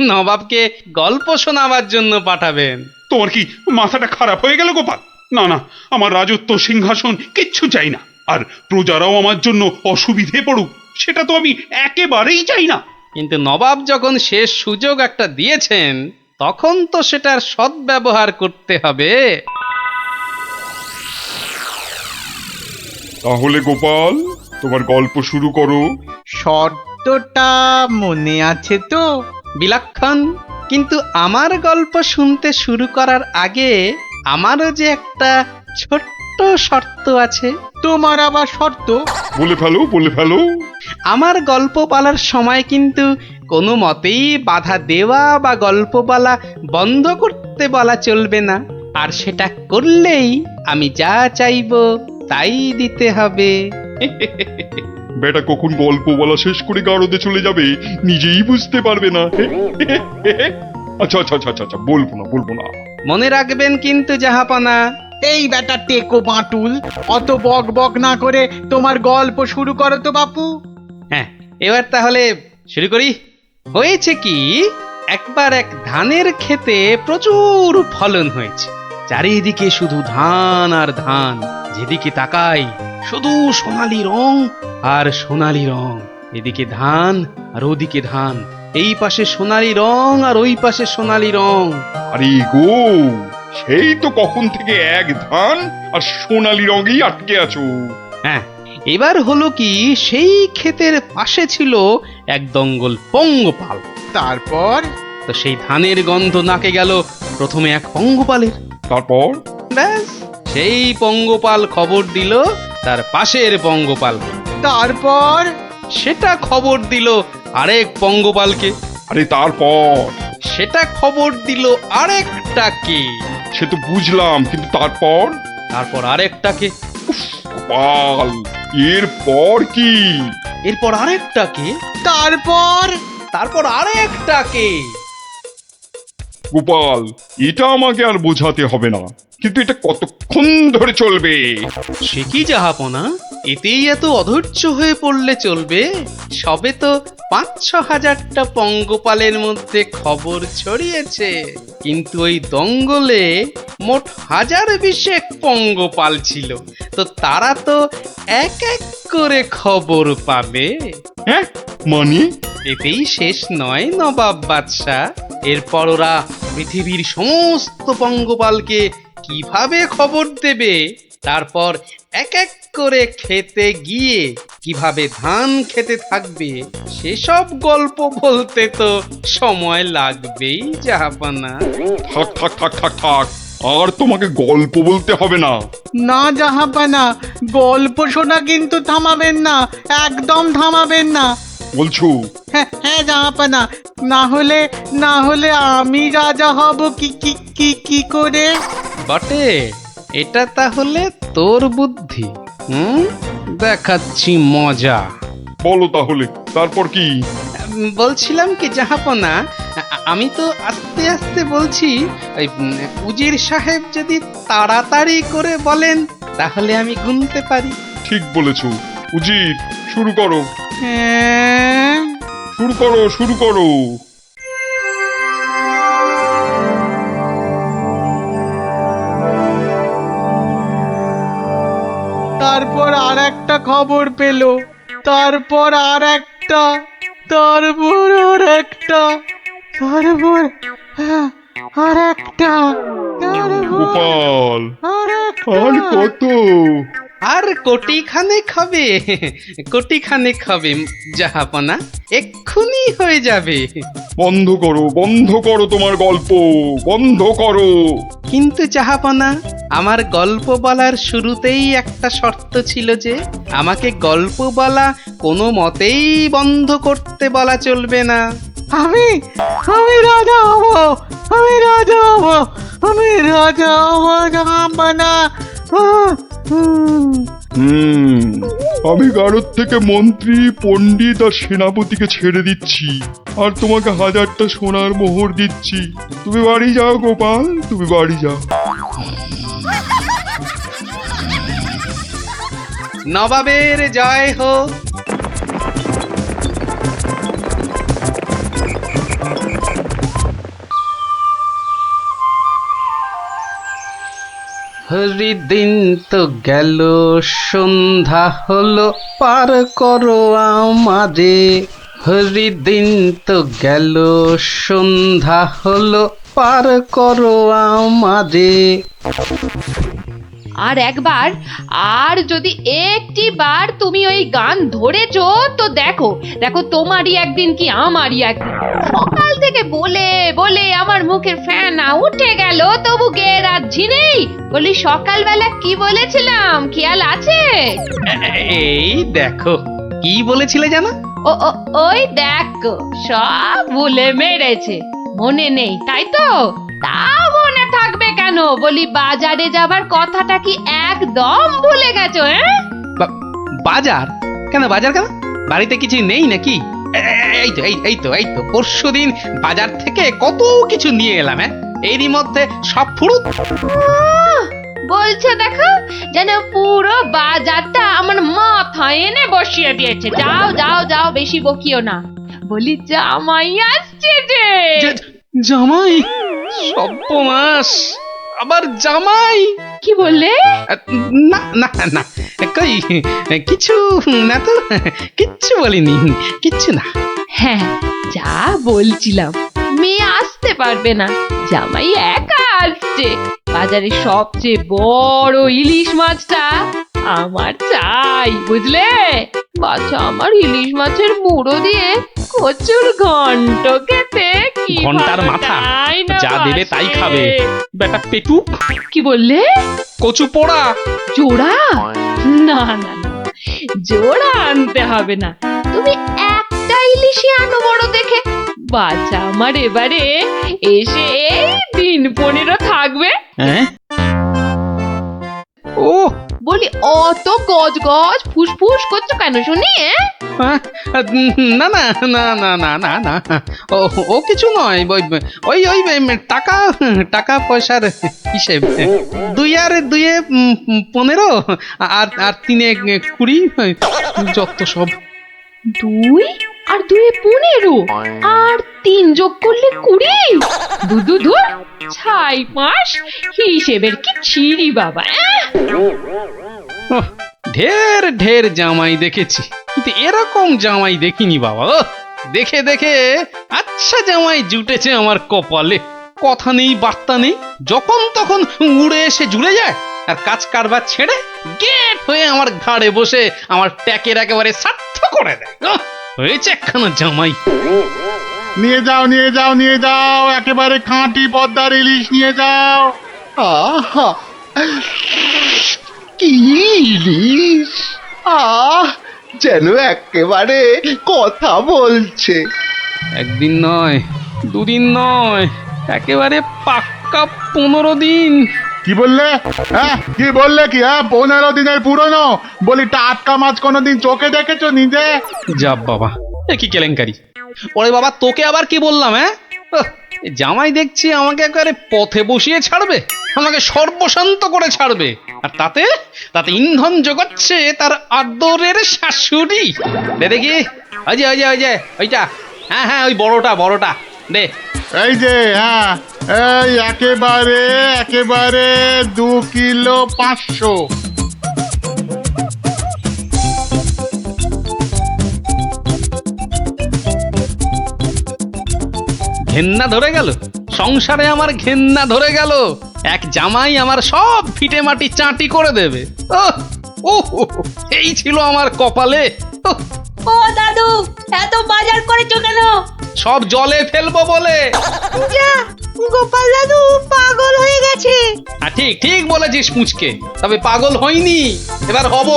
Speaker 2: নবাবকে গল্প শোনাবার জন্য পাঠাবেন।
Speaker 7: তোমার কি মাথাটা খারাপ হয়ে গেল গোপাল? না না, আমার রাজত্ব সিংহাসন কিচ্ছু চাই না, আর প্রজারাও আমার জন্য অসুবিধে পড়ুক, সেটা তো আমি একেবারেই চাই না।
Speaker 2: কিন্তু নবাব যখন শেষ সুযোগ একটা দিয়েছেন, তখন তো সেটার সদ্ব্যবহার করতে হবে।
Speaker 12: তাহলে গোপাল, তোমার গল্প শুরু করো।
Speaker 10: শর্তটা মনে আছে তো?
Speaker 2: বিলক্ষণ, কিন্তু আমার গল্প শুনতে শুরু করার আগে আমারও যে একটা ছোট্ট শর্ত আছে।
Speaker 10: তোমার আবার শর্ত?
Speaker 12: বলে ফেলো।
Speaker 2: আমার গল্প বলার সময় কিন্তু কোনো মতেই বাধা দেওয়া বা গল্প বলা বন্ধ করতে বলা চলবে না, আর সেটা করলেই আমি যা চাইবো তাই দিতে হবে।
Speaker 12: বেটা কখন গল্প বলা শেষ করে গারদে চলে যাবে নিজেই বুঝতে পারবে না। আচ্ছা, বলবো না।
Speaker 2: মনে রাখবেন কিন্তু জাহাপনা।
Speaker 10: এই বেটা টেকো বাঁটুল, অত বক বক না করে তোমার গল্প শুরু করো তো বাপু।
Speaker 2: হ্যাঁ, এবার তাহলে শুরু করি। হয়েছে কি, একবার এক ধানের ক্ষেতে প্রচুর ফলন হয়েছে। চারিদিকে শুধু ধান আর ধান, যেদিকে তাকাই শুধু সোনালী রং আর সোনালী রং। এদিকে ধান আর ওদিকে ধান, এই পাশে সোনালী রং আর ওই পাশে সোনালী রং।
Speaker 12: আরে গো, সেই তো কখন থেকে এক ধান আর সোনালী রঙেই আটকে আছো।
Speaker 2: হ্যাঁ, এবার হলো কি, সেই ক্ষেতের পাশে ছিল এক দঙ্গল পঙ্গপাল।
Speaker 10: তারপর?
Speaker 2: তো সেই ধানের গন্ধ নাকে গেল প্রথমে এক পঙ্গপালের।
Speaker 12: তারপর?
Speaker 2: ব্যাস, সেই পঙ্গপাল খবর দিল তার পাশের পঙ্গপালকে।
Speaker 10: তারপর?
Speaker 2: সেটা খবর দিল আরেক পঙ্গপালকে।
Speaker 12: আরে তারপর?
Speaker 2: সেটা খবর দিল আরেকটাকে।
Speaker 12: সে তো বুঝলাম, কিন্তু তারপর?
Speaker 2: তারপর আরেকটাকে,
Speaker 12: গোপাল, এরপর কি?
Speaker 2: এরপর আরেকটাকে, তারপর আরেকটাকে।
Speaker 12: গোপাল, এটা আমাকে আর বোঝাতে হবে না, কিন্তু এটা কতক্ষণ ধরে চলবে?
Speaker 2: সে কি জাহাপনা, এতেই এত অধৈর্য হয়ে পড়লে চলবে? সবে তো ৫-৬ হাজারটা পঙ্গপালের মধ্যে খবর ছড়িয়েছে, কিন্তু ওই দঙ্গলে মোট ১০০০ পঙ্গপাল ছিল, তো তারা তো এক এক করে খবর পাবে।
Speaker 12: হ্যাঁ, মানে?
Speaker 2: এতেই শেষ নয় নবাব বাদশাহ, এরপর ওরা পৃথিবীর সমস্ত পঙ্গপালকে কিভাবে খবর দেবে, তারপর এক এক করে খেতে গিয়ে কিভাবে ধান খেতে থাকবে, সেসব গল্প বলতে তো সময় লাগবেই জাহাপনা।
Speaker 12: থাক থাক থাক থাক থাক, আর তোমাকে গল্প বলতে হবে না।
Speaker 10: না জাহাপানা, গল্প শোনা কিন্তু থামাবেন না, একদম থামাবেন না।
Speaker 12: বলছো?
Speaker 10: হ্যাঁ জাহাপানা, না হলে আমি রাজা হব কি করে?
Speaker 2: বটে, এটা তাহলে তোর বুদ্ধি। দেখাচ্ছি মজা।
Speaker 12: বলো তাহলে, তারপর কি?
Speaker 2: বলছিলাম কি জাহাপনা, আমি তো আস্তে আস্তে বলছি, ওই উজির সাহেব যদি তাড়াতাড়ি করে বলেন তাহলে আমি গুনতে পারি।
Speaker 12: ঠিক বলেছো। উজির, শুরু করো।
Speaker 10: হ্যাঁ,
Speaker 12: শুরু করো।
Speaker 10: তারপর আর একটা খবর পেল, তারপর আর একটা, তারপর আর একটা, তারপর আর একটা,
Speaker 12: গোপাল,
Speaker 10: আর
Speaker 12: আর কত?
Speaker 2: আর কোটিখানেক হবে জাহাপনা, এক্ষুনি হয়ে যাবে।
Speaker 12: বন্ধ করো তোমার গল্প, বন্ধ করো।
Speaker 2: কিন্তু জাহাপনা, আমার গল্প বলার শুরুতেই একটা শর্ত ছিল যে আমাকে গল্প বলা কোনো মতেই বন্ধ করতে বলা চলবে না।
Speaker 10: আমি রাজা হব, আমি রাজা হব জাহাপনা।
Speaker 12: আমি গারদ থেকে মন্ত্রী, পণ্ডিত আর সেনাপতিকে ছেড়ে দিচ্ছি, আর তোমাকে 1000টা সোনার মোহর দিচ্ছি। তুমি বাড়ি যাও গোপাল, তুমি বাড়ি যাও।
Speaker 2: নবাবের জয় হোক। হরিদিন তো গেল, সন্ধ্যা হলো, পার করো আমারে। হরিদিন তো গেল, সন্ধ্যা হলো, পার করো আমারে।
Speaker 4: আর একবার, আর যদি একটি বার তুমি ওই গান ধরেছো তো দেখো তোমারই একদিন কি আমারই একদিন। সকাল থেকে বলে বলে আমার মুখের ফেনা উঠে গেল, তবু গে রাজ্যি নেই। বলি সকালবেলা কি বলেছিলাম, খেয়াল আছে?
Speaker 2: এই দেখো, কি বলেছিলে জানো?
Speaker 4: ওই দেখো, সব ভুলে মেরেছে, মনে নেই তাই তো? তা মনে থাকবে কেন? বলি বাজারে যাবার কথাটা কি একদম ভুলে গেছো?
Speaker 2: বাজার কেন? বাড়িতে কিছু নেই নাকি? এই তো পরশুদিন বাজার থেকে কত কিছু নিয়ে এলাম। এরই মধ্যে সব ফুরুত
Speaker 4: বলছে, দেখো যেন পুরো বাজারটা আমার মাথায় এনে বসিয়ে দিয়েছে। যাও যাও যাও, বেশি বকিও না। বলি জামাই আসছে যে।
Speaker 2: জামাই? সর্বনাশ, আবার জামাই?
Speaker 4: কি বললে?
Speaker 2: না না না, কই কিছু না তো, কিচ্ছু বলিনি, কিচ্ছু না।
Speaker 4: হ্যাঁ, যা বলছিলাম, মেয়ে আসতে পারবে না, জামাই একা আসছে। বাজারে সবচেয়ে বড় ইলিশ মাছটা আমার চাই, বুঝলে? বাচ্চা আমার ইলিশ মাছের মুড়ো দিয়ে কচুর ঘন্ট খেতে কি
Speaker 2: ঘন্টার মাথা যা দেবে তাই খাবে বেটা পেটু।
Speaker 4: কি বললে?
Speaker 2: কচু পোড়া
Speaker 4: জোড়া? না না না, জোড়া আনতে হবে না, তুমি একটা ইলিশই আনো বড় দেখে। বাচ্চা আমার এবারে এসে এই দিন 15 থাকবে।
Speaker 2: ও
Speaker 4: বলি অত গজ গজ ফুসফুস করছো কেন শুনি?
Speaker 2: না না না না না না না ও ও কিছু নয়, ওই ওই টাকা টাকা পয়সার হিসেব। 2 আর 2 15 আর 3 20, যত সব।
Speaker 4: 2 আর 2 15 আর 3 যোগ করলে 20। দু ছাই মাস হিসেবের কি ছিরি বাবা।
Speaker 2: ঢের ঢের জামাই দেখেছি, কিন্তু এরকম জামাই দেখিনি বাবা। দেখে দেখে আচ্ছা জামাই জুটেছে আমার কপালে। কথা নেই বার্তা নেই, যখন তখন উড়ে এসে জুড়ে যায়, আর কাজ কারবার ছেড়ে গেট হয়ে আমার ঘাড়ে বসে আমার ট্যাকের একেবারে সার্থ করে দেয়। হয়েছে একখানা জামাই।
Speaker 12: নিয়ে যাও নিয়ে যাও নিয়ে যাও, একেবারে খাঁটি পদ্মার ইলিশ নিয়ে যাও।
Speaker 6: আহা, কি ইলিশ! যেন একেবারে কথা বলছে।
Speaker 2: একদিন নয়, 2 দিন নয়, একেবারে পাক্কা 15 দিন।
Speaker 12: কি বললে? হ্যাঁ কি বললে? কি 15 দিনের পুরনো? বলি টাটকা মাছ কোনোদিন চোখে দেখেছো নিজে?
Speaker 2: যা বাবা, এ কি কেলেঙ্কারি! ওরে বাবা, তোকে আবার কি বললাম? জামাই দেখছি আমাকে একেবারে পথে বসিয়ে ছাড়বে, আমাকে সর্বশান্ত করে ছাড়বে, আর তাতে তাতে ইন্ধন জোগাচ্ছে তার আদরের শাশুড়ি। দে দেখি, ওই যে ওইটা, হ্যাঁ ওই বড়টা দে।
Speaker 12: এই যে এই একেবারে একেবারে 2 কিলো 500।
Speaker 2: ঘেন্না ধরে গেল সংসারে, আমার ঘেন্না ধরে গেল। এক জামাই আমার সব ফিটে মাটি চাটি করে দেবে। এই ছিল আমার কপালে।
Speaker 1: ও দাদু, এত বাজার করেছো কেন?
Speaker 2: সব জলে ফেলবো বলে।
Speaker 1: যা, গোপাল দাদু পাগল হয়ে গেছে।
Speaker 2: ঠিক ঠিক বলেছিস মুচকে, তবে পাগল হইনি, এবার হব।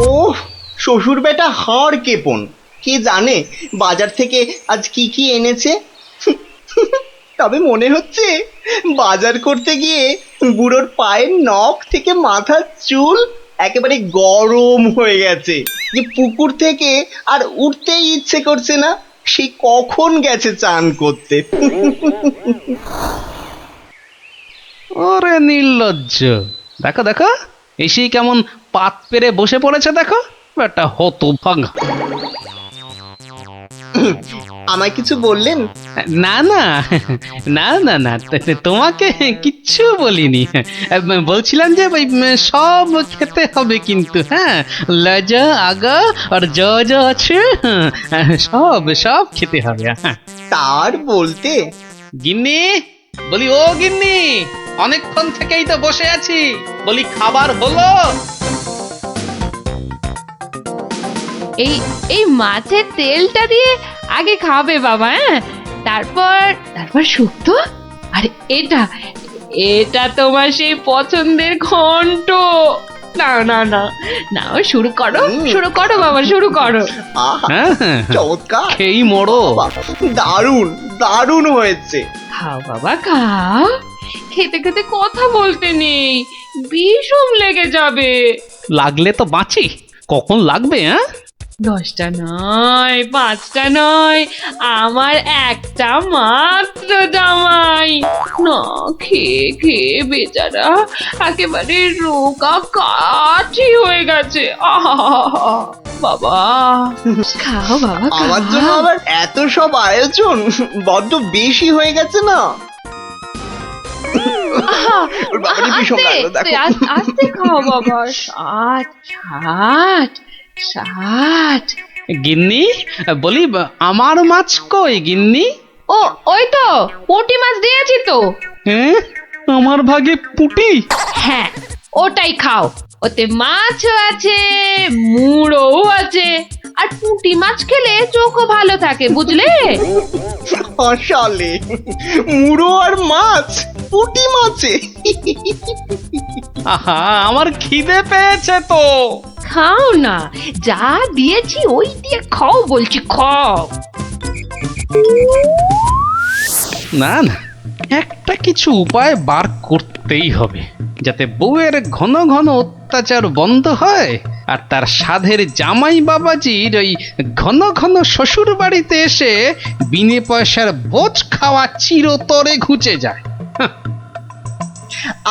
Speaker 5: ও শ্বশুর বেটা হাড় কেপন, কে জানে বাজার থেকে আজ কি কি এনেছে। তবে মনে হচ্ছে বাজার করতে গিয়ে বুড়োর পায়ের নখ থেকে মাথার চুল একেবারে গরম হয়ে গেছে, যে পুকুর থেকে আর উঠতেই ইচ্ছে করছে না। সে কখন গেছে চান করতে।
Speaker 2: ওরে নির্লজ্জ, দেখো দেখো এসেই কেমন পাত পেরে বসে পড়েছে, দেখো একটা হতভাগা।
Speaker 5: আমায় কিছু বললেন?
Speaker 2: না না না না না, তোমাকে কিচ্ছু বলিনি। বলছিলাম যে ওই সব খেতে হবে কিন্তু, হ্যাঁ, লজা আগা আর যা আছে সব সব খেতে হবে।
Speaker 5: তার বলতে?
Speaker 2: গিন্নি, বলি ও গিন্নি, অনেকক্ষণ থেকেই তো বসে আছি, বলি খাবার হলো?
Speaker 4: এই মাছের তেলটা দিয়ে আগে খাবে বাবা, তারপর শুক্তো। আর এটা তোমার সেই পছন্দের ঘন্ট। না না না না, শুরু করো বাবা, শুরু করো।
Speaker 5: চমৎকার,
Speaker 2: খেই মরো।
Speaker 5: দারুণ দারুণ হয়েছে।
Speaker 4: খাও বাবা খাও, খেতে খেতে কথা বলতে নেই, বিষম লেগে যাবে।
Speaker 2: লাগলে তো বাঁচি, কখন লাগবে?
Speaker 4: 10টা নয়, 5টা নয়, আমার একটা মাত্র জামাই। না খেয়ে খেয়ে বেচারা একেবারে রোগা কাঠি হয়ে গেছে। বাবা খাও বাবা,
Speaker 5: আমার জন্য আবার এত সব আয়োজন বড্ড বেশি হয়ে গেছে না?
Speaker 4: আস্তে খাও বাবা। 60
Speaker 2: গিন্নি, বলি আমার মাছ কই গিন্নি?
Speaker 4: ওই তো পুঁটি মাছ দিয়েছি তো।
Speaker 2: হ্যাঁ, আমার ভাগে পুঁটি?
Speaker 4: হ্যাঁ, ওটাই খাও, ওতে মাছও আছে, মুড়োও আছে, আর পুঁটি মাছ খেলে চোখও ভালো থাকে, বুঝলে?
Speaker 5: আসলে মুড়ো আর মাছ, পুঁটি মাছে।
Speaker 2: আহা, আমার খিদে পেয়েছে তো।
Speaker 4: খাও না, যা দিয়েছি ওই দিয়ে খাও বলছি, খাও।
Speaker 2: না না, একটা কিছু উপায় বার করতেই হবে, যাতে বউয়ের ঘন ঘন অত্যাচার বন্ধ হয় আর তার সাধের জামাই বাবাজির ওই ঘন ঘন শ্বশুর বাড়িতে এসে বিনে পয়সার বোঝ খাওয়া চিরতরে ঘুচে যায়।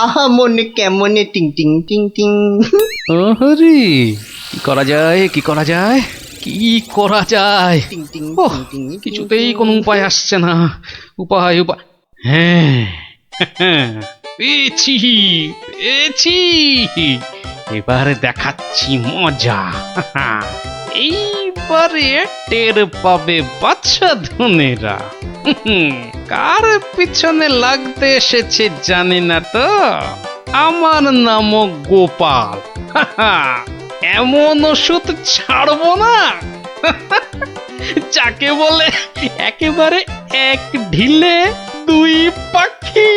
Speaker 5: আহা মনে কেমনে টিং টিং টিং টিং।
Speaker 2: ওহরি, কি করা যায়, কি করা যায়, কি করা যায়?
Speaker 5: টিং টিং
Speaker 2: ওহ,
Speaker 5: টিং টিং।
Speaker 2: কিছুতেই কোনো উপায় আসছে না। উপায় উপায়, হ্যাঁ পেয়েছি পেয়েছি, এবার দেখাচ্ছি মজা। এইবারে টের পাবে বাচ্চা ধনেরা কার পিছনে লাগতে এসেছে জানে না তো। আমার নামও গোপাল। এমন ওষুধ ছাড়বো না যাকে বলে একেবারে এক ঢিলে দুই পাখি।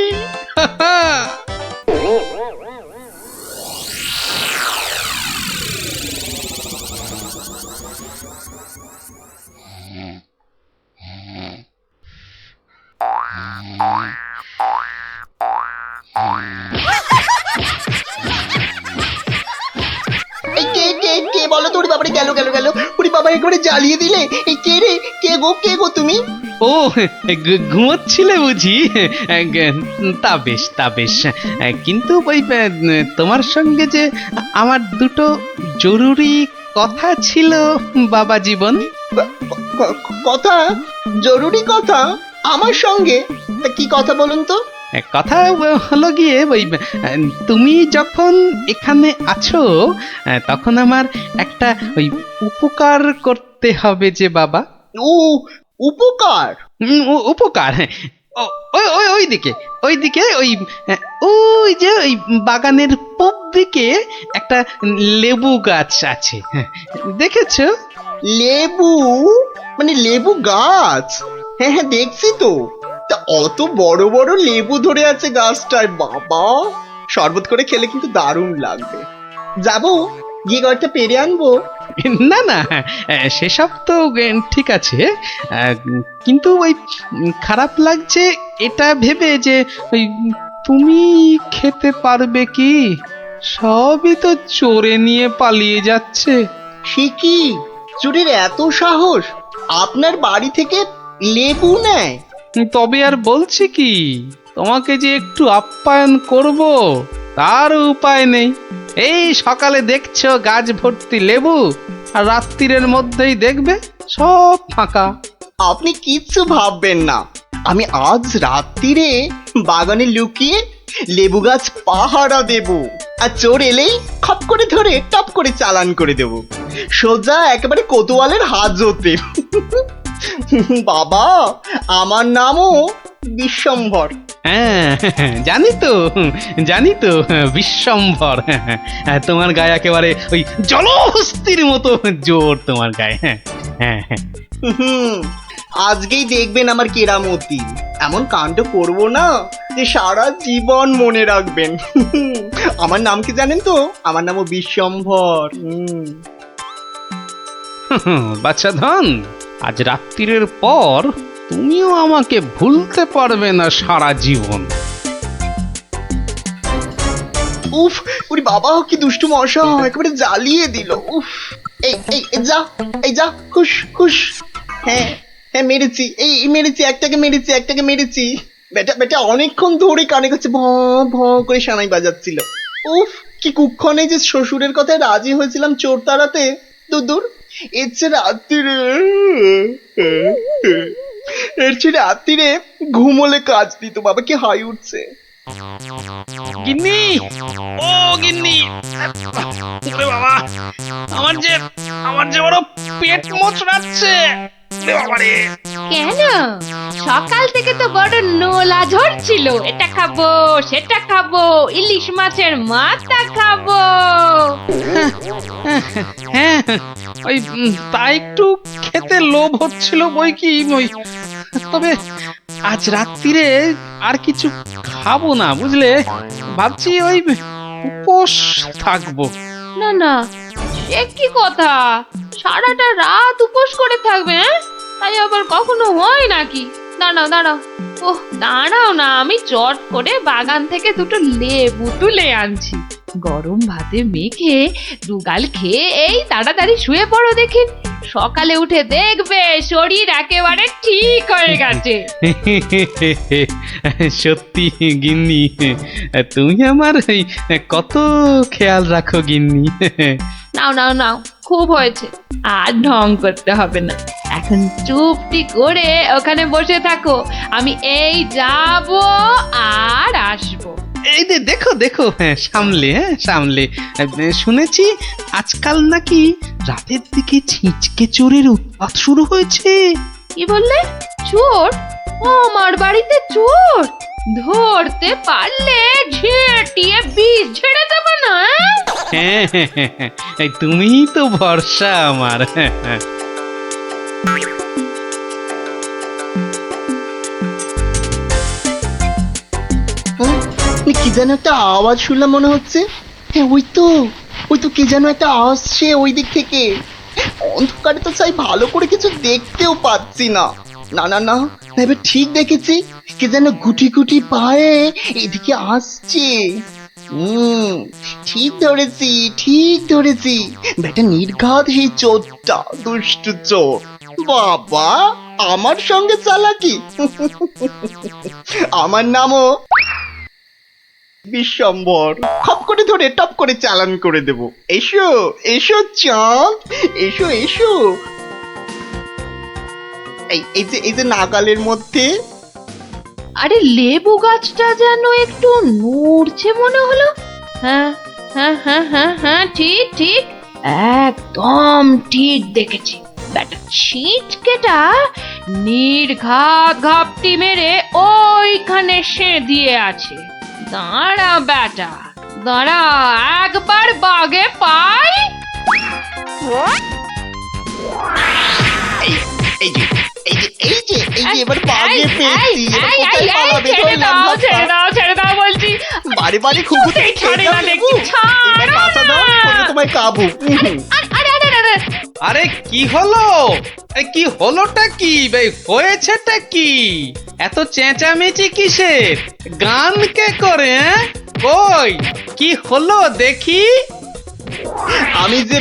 Speaker 5: এই কে কে কে বলো তো? ওরে বাবারে, গেল গেল গেল। ওরে বাবা, একেবারে জ্বালিয়ে দিলে। এই কে রে? কে গো তুমি?
Speaker 2: ও, ঘুমোচ্ছিলে বুঝি? তা বেশ তা বেশ, কিন্তু ওই তোমার সঙ্গে যে আমার দুটো জরুরি কথা ছিল বাবা জীবন।
Speaker 5: কথা? জরুরি কথা আমার সঙ্গে? তা কি কথা বলুন তো?
Speaker 2: কথা হলো গিয়ে ওই তুমি যখন এখানে আছো তখন আমার একটা ওই উপকার করতে হবে যে বাবা।
Speaker 5: ও, উপকার?
Speaker 2: উপকার, হ্যাঁ। ওইদিকে ওইদিকে ওই যে ওই বাগানের পূব দিকে একটা লেবু গাছ আছে, দেখেছো?
Speaker 5: লেবু? মানে লেবু গাছ? হ্যাঁ হ্যাঁ, দেখছি তো। তা অত বড় বড় লেবু ধরে আছে গাছটায়, বাবা! শরবত করে খেলে কিন্তু দারুণ লাগবে। যাবো, গিয়ে কয়েকটা পেরে আনবো।
Speaker 2: না না, সেসব তো ঠিক আছে, কিন্তু ওই খারাপ লাগছে এটা ভেবে যে ওই তুমি খেতে পারবে কি? সবই তো চোরে নিয়ে পালিয়ে যাচ্ছে।
Speaker 5: সে কি? চোরের এত সাহস? আপনার বাড়ি থেকে লেবু নেয়?
Speaker 2: তবে আর বলছি কি, তোমাকে যে একটু আপ্যায়ন করব তার উপায় নেই। এই সকালে দেখছো গাছ ভর্তি লেবু, আর রাত্রিরের মধ্যেই দেখবে সব ফাঁকা।
Speaker 5: আপনি কিচ্ছু ভাববেন না, আমি আজ রাত্রিরে বাগানে লুকিয়ে লেবু গাছ পাহারা দেব, আর চোর এলেই খপ করে ধরে টপ করে চালান করে দেব, সোজা একেবারে কোতোয়ালের হাজতে। বাবা, আমার নামও বিশ্বম্ভর।
Speaker 2: হ্যাঁ, জানি তো বিশ্বম্ভর। তোমার গায়ে একেবারে ওই জলহস্তির মতো জোর তোমার গায়ে। হ্যাঁ,
Speaker 5: আজকেই দেখবেন আমার কেরামতি। এমন কাণ্ড করব না যে সারা জীবন মনে রাখবেন। আমার নাম কি জানেন তো? আমার নামও বিশ্বম্ভর।
Speaker 2: বাচ্চা ধন, আজ রাত্রিরের পর তুমিও আমাকে ভুলতে পারবে না সারা জীবন।
Speaker 5: উফ, ওরে বাবা, কি দুষ্টু মশা, একেবারে জ্বালিয়ে দিল। উফ, এই যা খুশ খুশ। হ্যাঁ হ্যাঁ, মেরেছি, মেরেছি, একটাকে মেরেছি। বেটা অনেকক্ষণ ধরে কানে কাছে ভ ভ করে সানাই বাজাচ্ছিল। উফ, কি কুক্ষণে যে শ্বশুরের কথায় রাজি হয়েছিলাম চোর তাড়াতে। দূর, এর চেয়ে রাত্রিরে ঘুমোলে কাজ দিত। বাবা, কি হাই উঠছে।
Speaker 2: গিন্নি, ও গিন্নি, ওরে বাবা, আমার যে বড় পেট মোচড়াচ্ছে।
Speaker 4: কেন? সকাল থেকে তো বড় নোলা ঝরছিল, এটা খাবো সেটা খাবো, ইলিশ মাছের মাথা খাবো।
Speaker 2: হ্যাঁ, ওই তা একটু খেতে লোভ হচ্ছিল বই কি, তবে আজ রাত্রিরে আর কিছু খাবো না, বুঝলে? ভাবছি ওই উপোস থাকবো।
Speaker 4: না, সে কি কথা? সারাটা রাত উপোস করে থাকবে? তাই আবার কখনো হয় নাকি? দাঁড়াও দাঁড়াও, ওহ দাঁড়াও না, আমি চট করে বাগান থেকে দুটো লেবু তুলে আনছি। গরম ভাতে মেখে দুগাল খেয়ে এই তাড়াতাড়ি শুয়ে পড়ো দেখি, সকালে উঠে দেখবে শরীর একেবারে ঠিক হয়ে গেছে।
Speaker 2: সত্যি গিন্নি, তুমি আমার এই কত খেয়াল রাখো গিন্নি।
Speaker 4: নাও নাও নাও, খুব হয়েছে, আর ঢং করতে হবে না। এখন চুপটি করে ওখানে বসে থাকো, আমি এই যাব আর আসবো।
Speaker 2: এই যে দেখো দেখো, সামলে সামলে। শুনেছি আজকাল নাকি রাতের দিকে ছিঁচকে চোরের উৎপাত শুরু হয়েছে।
Speaker 4: কি বললে? চোর? ও আমার বাড়িতে চোর? ধরতে পারলে ঝেঁটিয়ে বিষ ঝেড়ে দেবো না?
Speaker 2: হ্যাঁ, তুমিই তো ভরসা আমার।
Speaker 5: কি যেন একটা আওয়াজ শুনলাম মনে হচ্ছে। হ্যাঁ ওই তো কে যেন একটা আসছে ওই দিক থেকে। অন্ধকারে তো চাই ভালো করে কিছু দেখতেও পাচ্ছি না। না না না, এবার ঠিক দেখেছি, কে যেন গুটি গুটি পায়ে এদিকে আসছে। ঠিক ধরেছি, বেটা নির্ঘাত এই চোরটা, দুষ্টু চোর। বাবা, আমার সঙ্গে চালাকি। আমার নামও বিশ্বম্বর। খপ করে ধরে টপ করে চালান করে দেব। এসো এসো চাঁদ, এসো এসো। এই যে নাগালের মধ্যে।
Speaker 4: আরে লেবু গাছটা যেন একটু নড়ছে মনে হলো। হ্যাঁ হ্যাঁ হ্যাঁ হ্যাঁ হ্যাঁ, ঠিক ঠিক, একদম ঠিক দেখেছি। বেটা ছিটকেটা নির্ঘাত ঘাপটি মেরে ওইখানে সে দিয়ে আছে। দাঁড়া বেটা, দাঁড়া, একবার বাগে পাই।
Speaker 5: এবার বাগে পেয়েছি।
Speaker 4: ছেড়ে দাও বলছি।
Speaker 5: বাড়ি বাড়ি খুঁজতে তোমায় কাবু।
Speaker 2: আরে কি হলো? কি হলোটা কি? হয়েছেটা কি? এত চেঁচামেচি কিসের? গান কে করে? কই কি হলো দেখি?
Speaker 5: আমি যে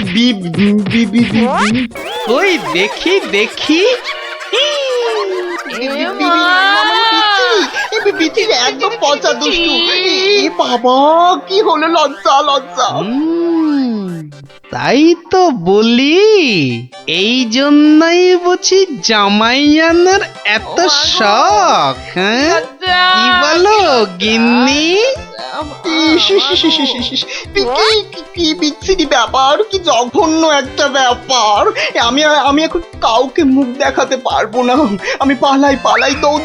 Speaker 2: কই দেখি দেখি।
Speaker 5: একদম পচা দুষ্টু। বাবা, কি হলো? লজ্জা লজ্জা।
Speaker 2: তাই তো বলি, এই জন্যই বুঝি জামাইয়ানের এত শখ। হ্যাঁ, কি বলো গিন্নি?
Speaker 5: কি বিচ্ছিরি ব্যাপার, কি জঘন্য একটা ব্যাপার। আমি এখন কাউকে মুখ দেখাতে পারবো না। আমি পালাই, দৌড়।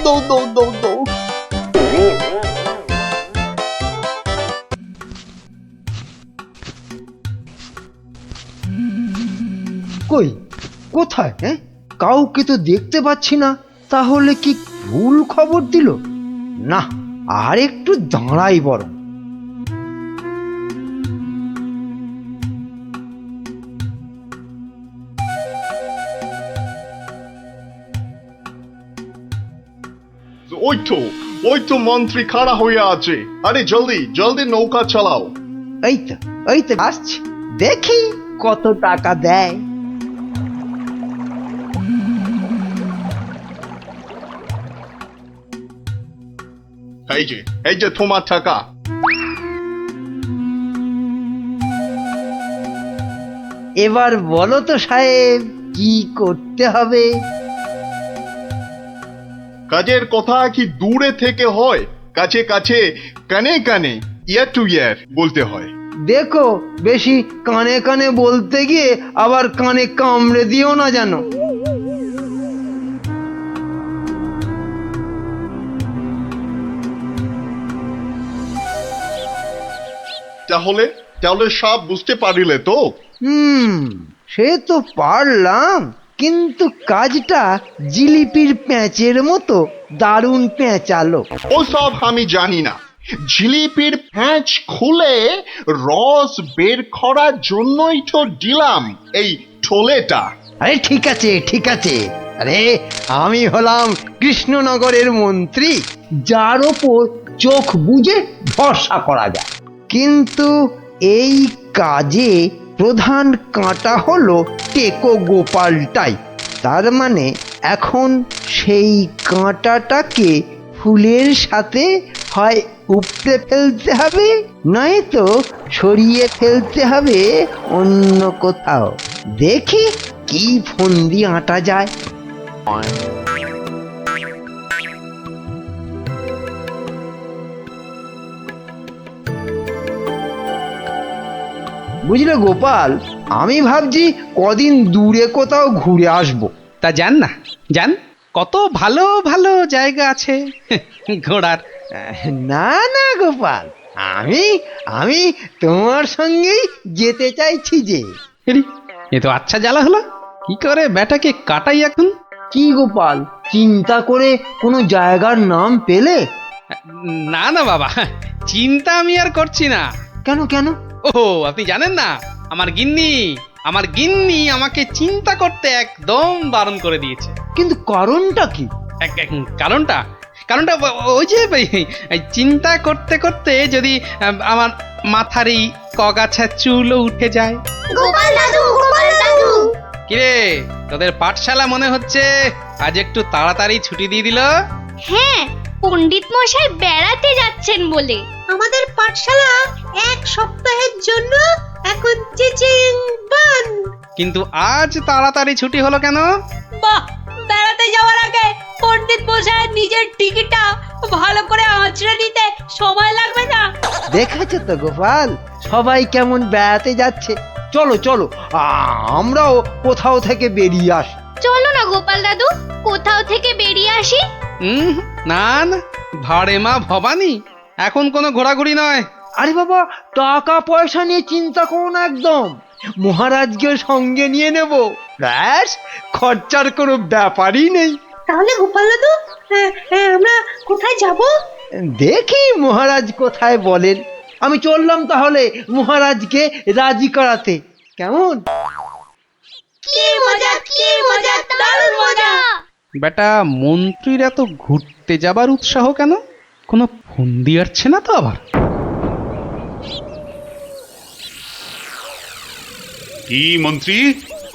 Speaker 11: কই, কোথায়? হ্যাঁ, কাউকে তো দেখতে পাচ্ছি না। তাহলে কি ভুল খবর দিল? না, আর একটু দাঁড়াই বরং।
Speaker 12: ওই তো মন্ত্রী খাড়া হয়ে আছে। আরে জলদি জলদি নৌকা চালাও।
Speaker 11: এই তো আসছি, দেখি কত টাকা দেয়।
Speaker 12: এই যে তোমার টাকা।
Speaker 11: এবার বলো তো সাহেব, কি করতে হবে?
Speaker 12: কাজের কথা কি দূরে থেকে হয়? কাছে কাছে, কানে কানে, ইয়ার টু ইয়ার বলতে হয়।
Speaker 11: দেখো, বেশি কানে কানে বলতে গিয়ে আবার কানে কামড়ে দিও না জানো।
Speaker 12: তাহলে সব বুঝতে পারিলে তো?
Speaker 11: সে তো পারলাম, কিন্তু কাজটা জিলিপির প্যাঁচের মতো দারুণ প্যাঁচালো।
Speaker 12: ও সব আমি জানি না। জিলিপির প্যাঁচ খুলে রস বের করার জন্যই তো দিলাম এই ঠোলেটা।
Speaker 11: আরে ঠিক আছে ঠিক আছে, আরে আমি হলাম কৃষ্ণনগরের মন্ত্রী, যার ওপর চোখ বুজে ভরসা করা যায়। কিন্তু এই কাজে প্রধান কাঁটা হলো টেকো গোপালটাই। তার মানে এখন সেই কাঁটাটাকে ফুলের সাথে হয় উপড়ে ফেলতে হবে, নয়তো সরিয়ে ফেলতে হবে অন্য কোথাও। দেখি কি ফন্দি আঁটা যায়। বুঝলে গোপাল, আমি ভাবছি কদিন দূরে কোথাও ঘুরে আসবো।
Speaker 2: তা যান না, যান, কত ভালো ভালো জায়গা আছে ঘোরার।
Speaker 11: না না গোপাল, আমি আমি তোমার সঙ্গেই যেতে চাইছি যে।
Speaker 2: এরি, এ তো আচ্ছা জ্বালা হলো। কি করে বেটাকে কাটাই এখন?
Speaker 11: কি গোপাল, চিন্তা করে কোনো জায়গার নাম পেলে?
Speaker 2: না না বাবা, চিন্তা আমি আর করছি না।
Speaker 11: কেন কেন?
Speaker 2: ও আপনি জানেন না, আমার গিন্নি আমাকে চিন্তা করতে একদম বারণ করে দিয়েছে।
Speaker 11: কিন্তু কারণটা কি?
Speaker 2: কারণটা কারণটা ওই যে এই চিন্তা করতে করতে যদি আমার মাথার এই কগাছা চুলও উঠে যায়।
Speaker 3: গোপাল দাদু, গোপাল দাদু।
Speaker 2: কিরে, তোদের পাঠশালা মনে হচ্ছে আজ একটু তাড়াতাড়ি ছুটি দিয়ে দিল।
Speaker 3: হ্যাঁ, পণ্ডিত মশাই বেড়াতে যাচ্ছেন বলে।
Speaker 1: আমাদের পাঠশালা এক সপ্তাহের জন্য এখন চিচিং বন্ধ।
Speaker 2: কিন্তু আজ তাড়াতাড়ি ছুটি হলো কেন?
Speaker 1: বাহ, বেড়াতে যাওয়ার আগে পণ্ডিত মশাই নিজের টিকিটটা ভালো করে আঁচড়ে নিতে সময় লাগবে না?
Speaker 11: দেখেছো তো গোপাল, সবাই কেমন বেড়াতে যাচ্ছে। চলো চলো, আমরাও কোথাও থেকে বেরিয়ে আসি।
Speaker 3: চলো না গোপাল দাদু, কোথাও থেকে বেরিয়ে আসি।
Speaker 2: না না, ভাড়ে মা ভবানী, এখন কোনো ঘোরাঘুরি নয়।
Speaker 11: আরে বাবা, টাকা পয়সা নিয়ে চিন্তা করো না একদম। মহারাজকে সঙ্গে নিয়ে নেব, ব্যাস, খরচার কোনো ব্যাপারই নেই।
Speaker 1: তাহলে গোপাল দাদু, আমরা কোথায় যাব?
Speaker 11: দেখি মহারাজ কোথায় বলেন। আমি চললাম তাহলে মহারাজকে রাজি করাতে, কেমন?
Speaker 3: কি মজা, কি মজা, দারুণ মজা।
Speaker 2: বেটা মন্ত্রীর এত ঘুরতে যাবার উৎসাহ কেন? কোনো ফন্দি আসছে না তো আবার?
Speaker 7: কি মন্ত্রী,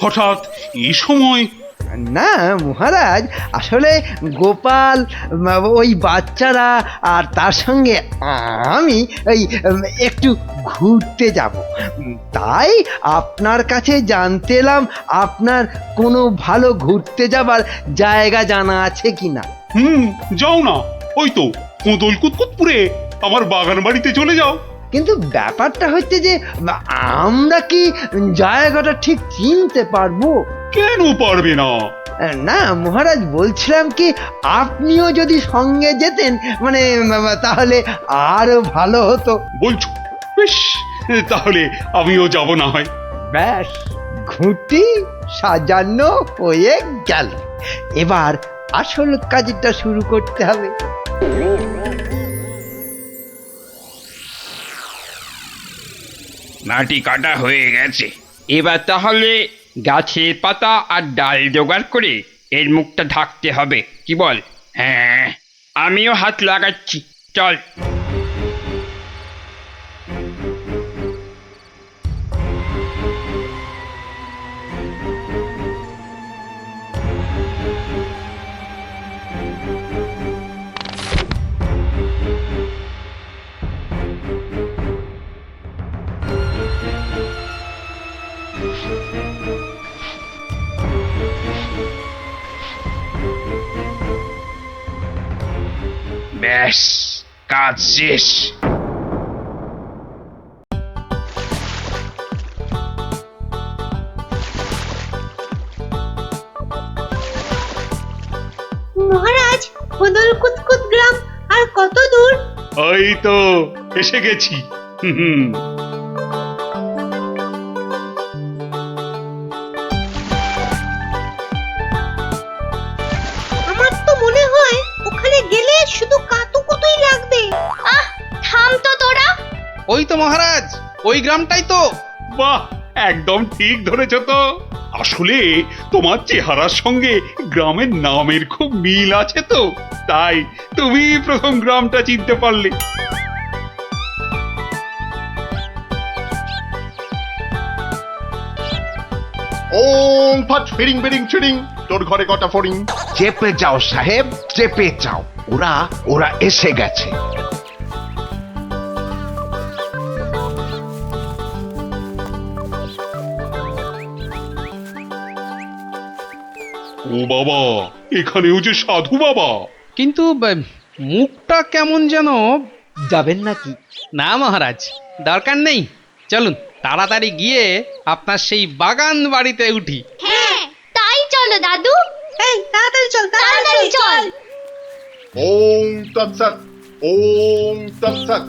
Speaker 7: হঠাৎ এই সময়?
Speaker 11: না মহারাজ, আসলে গোপাল, ওই বাচ্চারা আর তার সঙ্গে আমি ওই একটু ঘুরতে যাব, তাই আপনার কাছে জানতে এলাম আপনার কোনো ভালো ঘুরতে যাবার জায়গা জানা আছে কিনা।
Speaker 7: যাও না, ওই তো কোদল কুতকুতপুরে আমার বাগান বাড়িতে চলে যাও।
Speaker 11: কিন্তু ব্যাপারটা হচ্ছে যে আমরা কি জায়গাটা ঠিক চিনতে পারবো?
Speaker 7: কেন পারবে না?
Speaker 11: না মহারাজ, বলছিলাম কি আপনিও যদি সঙ্গে যেতেন, মানে তাহলে আরো ভালো হতো।
Speaker 7: বলছো? বেশ, তাহলে আমিও যাব না হয়।
Speaker 11: ব্যাস, ঘুঁটি সাজানো হয়ে গেল। এবার আসল কাজটা শুরু করতে হবে।
Speaker 13: মাটি কাটা হয়ে গেছে, এবার তাহলে গাছের পাতা আর ডাল জোগাড় করে এর মুখটা ঢাকতে হবে, কি বল? হ্যাঁ, আমিও হাত লাগাচ্ছি, চল। ব্যাস, কাজ শেষ।
Speaker 1: মহারাজ, কোদল কুতকুত গ্রাম আর কত দূর?
Speaker 7: ওই তো এসে গেছি।
Speaker 1: আমার তো মনে হয় ওখানে গেলে শুধু কাতুকুতুই লাগবে।
Speaker 3: আহ, থাম তো তোরা।
Speaker 2: ওই তো মহারাজ, ওই গ্রামটাই তো।
Speaker 7: বাহ, একদম ঠিক ধরেছ তো। আসলে তোমার চেহারার সঙ্গে গ্রামের নামের খুব মিল আছে তো, তাই তুমি প্রথম গ্রামটা চিনতে পারলে।
Speaker 6: ওম ফট ফিরিং বিরিং চিরিং, তোর ঘরে কটা ফড়িং? চেপে যাও সাহেব, চেপে যাও, ওরা ওরা এসে গেছে।
Speaker 12: ও বাবা, এখানেও যে সাধু বাবা।
Speaker 2: কিন্তু মুখটা কেমন যেন।
Speaker 11: যাবেন নাকি?
Speaker 2: না মহারাজ, দরকার নেই, চলুন তাড়াতাড়ি গিয়ে আপনার সেই বাগান বাড়িতে উঠি।
Speaker 3: হ্যাঁ তাই চলো দাদু।
Speaker 1: এই তাড়াতাড়ি চল,
Speaker 3: তাড়াতাড়ি চল।
Speaker 6: ওম তৎসৎ, ওম তৎসৎ।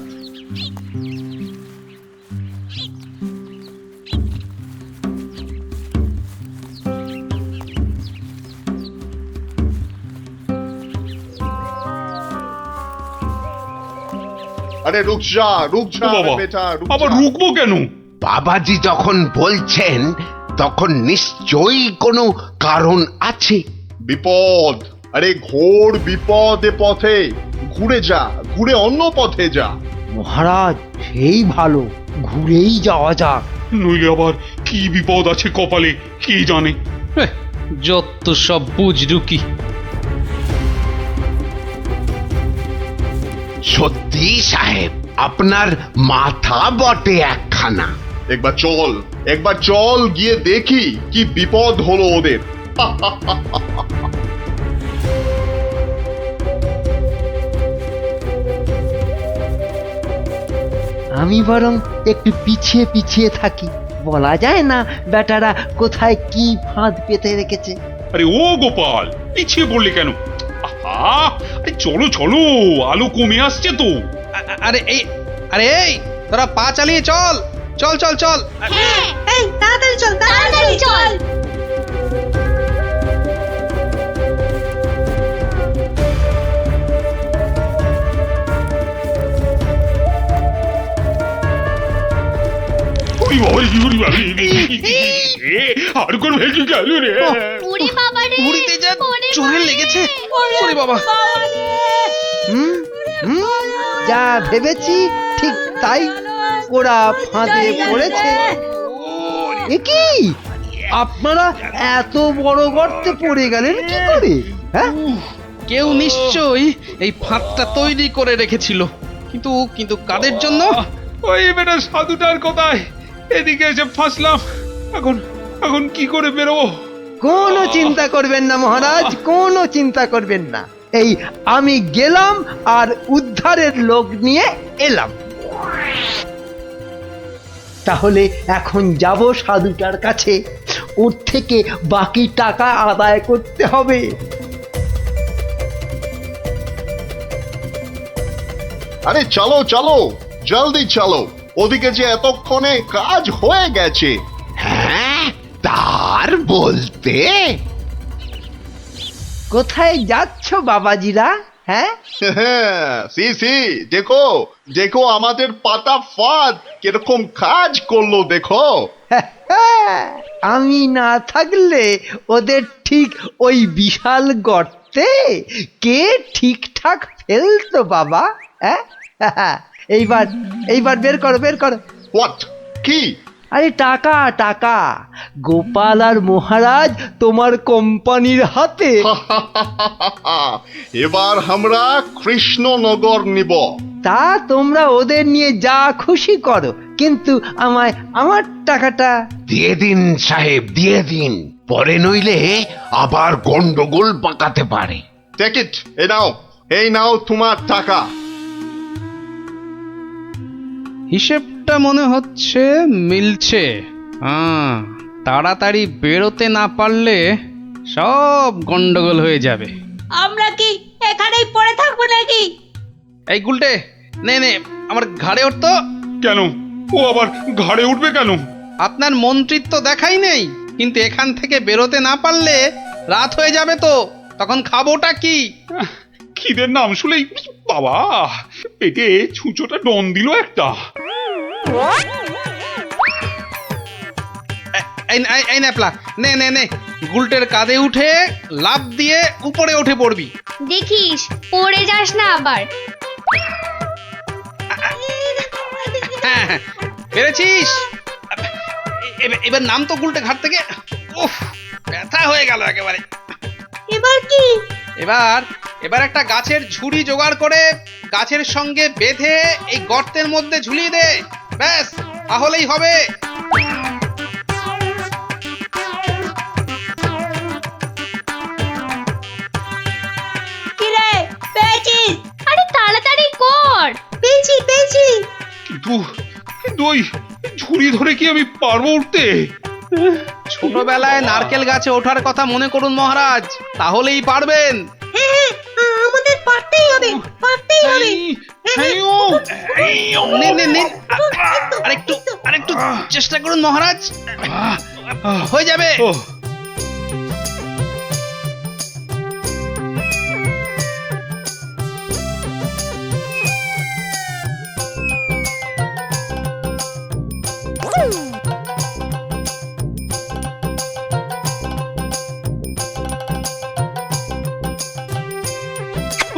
Speaker 6: আরে রুক যা, রুক যা
Speaker 12: ও বাবা,
Speaker 6: বেটা, রুক
Speaker 12: আবার
Speaker 6: যা।
Speaker 12: রুকবো কেন?
Speaker 6: বাবাজি যখন বলছেন তখন নিশ্চয়ই কোনো কারণ আছে। বিপদ, আরে ঘোর বিপদ এ পথে, ঘুরে যা, ঘুরে অন্য পথে যা।
Speaker 11: মহারাজ সেই ভালো, ঘুরেই যাওয়া যাক।
Speaker 12: নইলে আবার কি বিপদ আছে কপালে কে জানে।
Speaker 2: যত সব বুঝরুকি।
Speaker 6: সত্যি সাহেব, আপনার মাথা বটে একখানা। একবার চল, একবার চল, গিয়ে দেখি কি বিপদ হলো ওদের।
Speaker 11: আমি বরং একটু পিছিয়ে পিছিয়ে থাকি, বলা যায় না বেটারা কোথায় কি ফাঁদ পেতে রেখেছে।
Speaker 12: আরে ও গোপাল, পিছিয়ে পড়লে কেন? আহা, আরে চলো চলো, আলো কমে আসছে তো।
Speaker 2: আরে এই তোরা পা চালিয়ে চল, চল চল চল।
Speaker 1: এই তাড়াতাড়ি চল,
Speaker 3: তাড়াতাড়ি চল।
Speaker 12: ওরে বাবা, ওরে বাবা, এ, আর কোন ভেঙে গেল রে।
Speaker 3: ওরে বাবা রে,
Speaker 2: ঘুরিতে যা চোরে লেগেছে। ওরে বাবা,
Speaker 11: হুম হুম, যা ভেবেছি ঠিক তাই, ওরা ফাঁদে পড়েছে। এ কি, আপনারা এত বড় গর্তে পড়ে গেলেন কি করে? হ্যাঁ,
Speaker 2: কেউ নিশ্চয়ই এই ফাঁদটা তৈরি করে রেখেছিল, কিন্তু কিন্তু কাদের জন্য?
Speaker 12: ওই বেটা সাধুটার কথায় এদিকে এসে ফাঁসলাম। এখন এখন কি করে বেরোবো?
Speaker 11: কোনো চিন্তা করবেন না মহারাজ, কোনো চিন্তা করবেন না। এই আমি গেলাম আর উদ্ধারের লোক নিয়ে এলাম। তাহলে এখন যাব সাধুটার কাছে, ওর থেকে বাকি টাকা আদায় করতে হবে।
Speaker 6: আরে চলো চলো, জলদি চলো, ওদিকে যে এতক্ষণে কাজ হয়ে গেছে। হ্যাঁ, তার বলতে
Speaker 11: কোথায় যাচ্ছ বাবাজিরা? হ্যাঁ,
Speaker 6: সি সি, দেখো দেখো আমাদের পাতা ফাঁদ কিরকম কাজ করলো দেখো।
Speaker 11: আমি না থাকলে ওদের ঠিক ওই বিশাল গর্তে কে ঠিকঠাক ফেলতো বাবা? হ্যাঁ, এইবার এইবার বের করো, বের করো।
Speaker 6: হোয়াট, কি?
Speaker 11: আরে টাকা টাকা, গোপাল আর মহারাজ তোমার কোম্পানির হাতে।
Speaker 6: এবার আমরা কৃষ্ণনগর নিব।
Speaker 11: তা তোমরা ওদের নিয়ে যা খুশি করো, কিন্তু আমায় আমার টাকাটা
Speaker 6: দিয়ে দিন সাহেব, দিয়ে দিন, পরে নইলে আবার গন্ডগোল পাকাতে পারে। টেক ইট, এই নাও তোমার টাকা।
Speaker 2: হিসেবটা মনে হচ্ছে মিলছে। তাড়াতাড়ি বেরোতে না পারলে সব গন্ডগোল হয়ে যাবে।
Speaker 1: আমরা কি এখানেই পড়ে থাকবো নাকি?
Speaker 2: এই গুলটে, নে নে আমার ঘাড়ে উঠতো।
Speaker 12: কেন, ও আবার ঘাড়ে উঠবে কেন?
Speaker 2: আপনার মন্ত্রিত্ব দেখাই নেই, কিন্তু এখান থেকে বেরোতে না পারলে রাত হয়ে যাবে তো, তখন খাবোটা কি?
Speaker 12: খিদের নাম শুলেই বাবা পেটে ছুঁচোটা ডন দিল একটা।
Speaker 2: এই ন্যাপলা, নে নে নে, গুলটের কাঁধে উঠে লাফ দিয়ে উপরে উঠে পড়বি।
Speaker 3: দেখিস পড়ে যাস না আবার।
Speaker 2: হ্যাঁ হ্যাঁ, পেরেছিস। এবার নাম তো গুলটে ঘাট থেকে। উফ, ব্যথা হয়ে গেল একেবারে।
Speaker 1: এবার কি?
Speaker 2: এবার একটা গাছের ঝুড়ি জোগাড় করে গাছের সঙ্গে বেঁধে এই গর্তের মধ্যে ঝুলিয়ে দে, ব্যাস তাহলেই হবে।
Speaker 1: কি রে, পেয়েছিস?
Speaker 3: আরে তাড়াতাড়ি কর।
Speaker 1: পেয়েছি।
Speaker 12: কিন্তু ওই ঝুড়ি ধরে কি আমি পারবো উঠতে?
Speaker 2: ছোটবেলায় নারকেল গাছে ওঠার কথা মনে করুন মহারাজ, তাহলেই পারবেন।
Speaker 1: হ্যাঁ, আমাদের পারতেই হবে।
Speaker 2: নে নে নে, আরেকটু চেষ্টা করুন মহারাজ, হয়ে যাবে।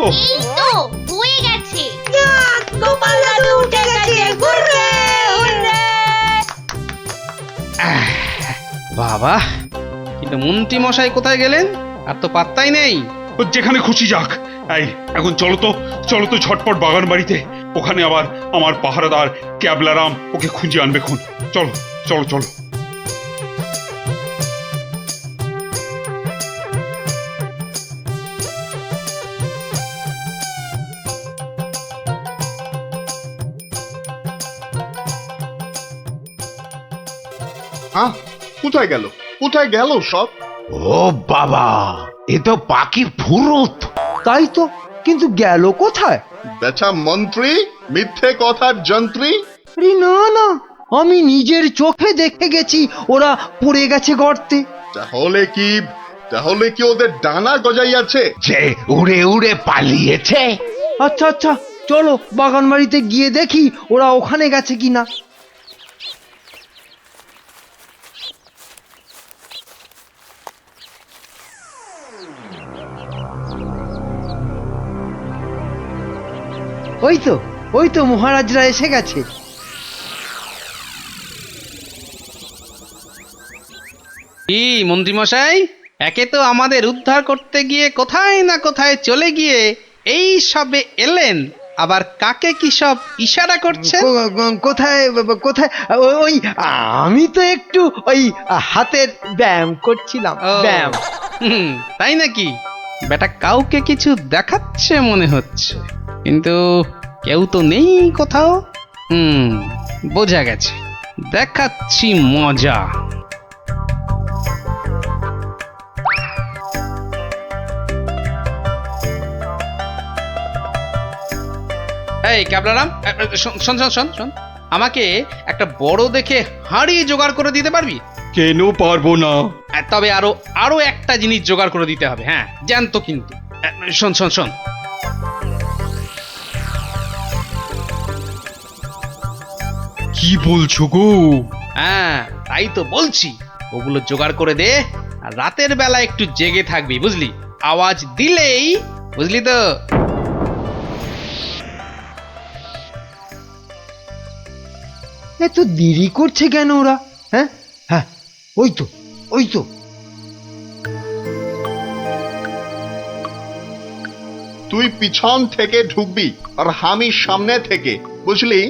Speaker 3: এই তো হয়ে গেছে।
Speaker 1: গোপাল দাদু উঠে গেছে। Hurray hurray.
Speaker 2: বাবা, কিন্তু মন্ত্রী মশাই কোথায় গেলেন? আর তো পাত্তাই নেই।
Speaker 12: ও যেখানে খুশি যাক। এই এখন চলো তো ঝটপট বাগান বাড়িতে। ওখানে আবার আমার পাহারাদার ক্যাবলারাম ওকে খুঁজে আনবে খুন। চলো।
Speaker 6: হ্যাঁ, কোথায় গেল সব?
Speaker 8: ও বাবা, এ তো পাখি ফুরুত।
Speaker 11: তাই তো, কিন্তু গেল কোথায়?
Speaker 6: বেটা মন্ত্রী, মিথ্যে কথার যন্ত্রী।
Speaker 11: আরে না, আমি নিজের চোখে দেখে গেছি ওরা পড়ে গেছে গর্তে।
Speaker 6: তাহলে কি ওদের ডানা গজাইয়াছে?
Speaker 8: যে উড়ে উড়ে পালিয়েছে।
Speaker 11: আচ্ছা, চলো বাগান বাড়িতে গিয়ে দেখি ওরা ওখানে গেছে কিনা। ওই তো মহারাজরা এসে গেছে।
Speaker 2: কি মন্ত্রী মশাই, একে তো আমাদের উদ্ধার করতে গিয়ে কোথায় না কোথায় চলে গিয়ে এই সবে এলেন, আবার কাকে কি সব ইশারা করছেন?
Speaker 11: কোথায়? ওই আমি তো একটু ওই হাতের ব্যায়াম করছিলাম। ব্যায়াম।
Speaker 2: তাই নাকি? বেটা কাউকে কিছু দেখাচ্ছে মনে হচ্ছে, কিন্তু কেউ তো নেই কোথাও। বোঝা গেছে, দেখাচ্ছি মজা। এই ক্যাবলারাম, শোন, আমাকে একটা বড় দেখে হাঁড়ি জোগাড় করে দিতে পারবি?
Speaker 12: কেন পারবো না?
Speaker 2: তবে আরো একটা জিনিস জোগাড় করে দিতে হবে। হ্যাঁ, জ্যান্ত কিন্তু। শোন।
Speaker 12: কি বলছো গো?
Speaker 2: হ্যাঁ, তাই তো বলছি, ওগুলো জোগাড় করে দে। আর রাতের বেলা একটু জেগে থাকবি, বুঝলি? আওয়াজ দিলেই, বুঝলি তো?
Speaker 11: এত দেরি করছে কেন ওরা? হ্যাঁ, ওই তো।
Speaker 6: তুই পিছন থেকে ঢুকবি আর আমি সামনে থেকে, বুঝলি?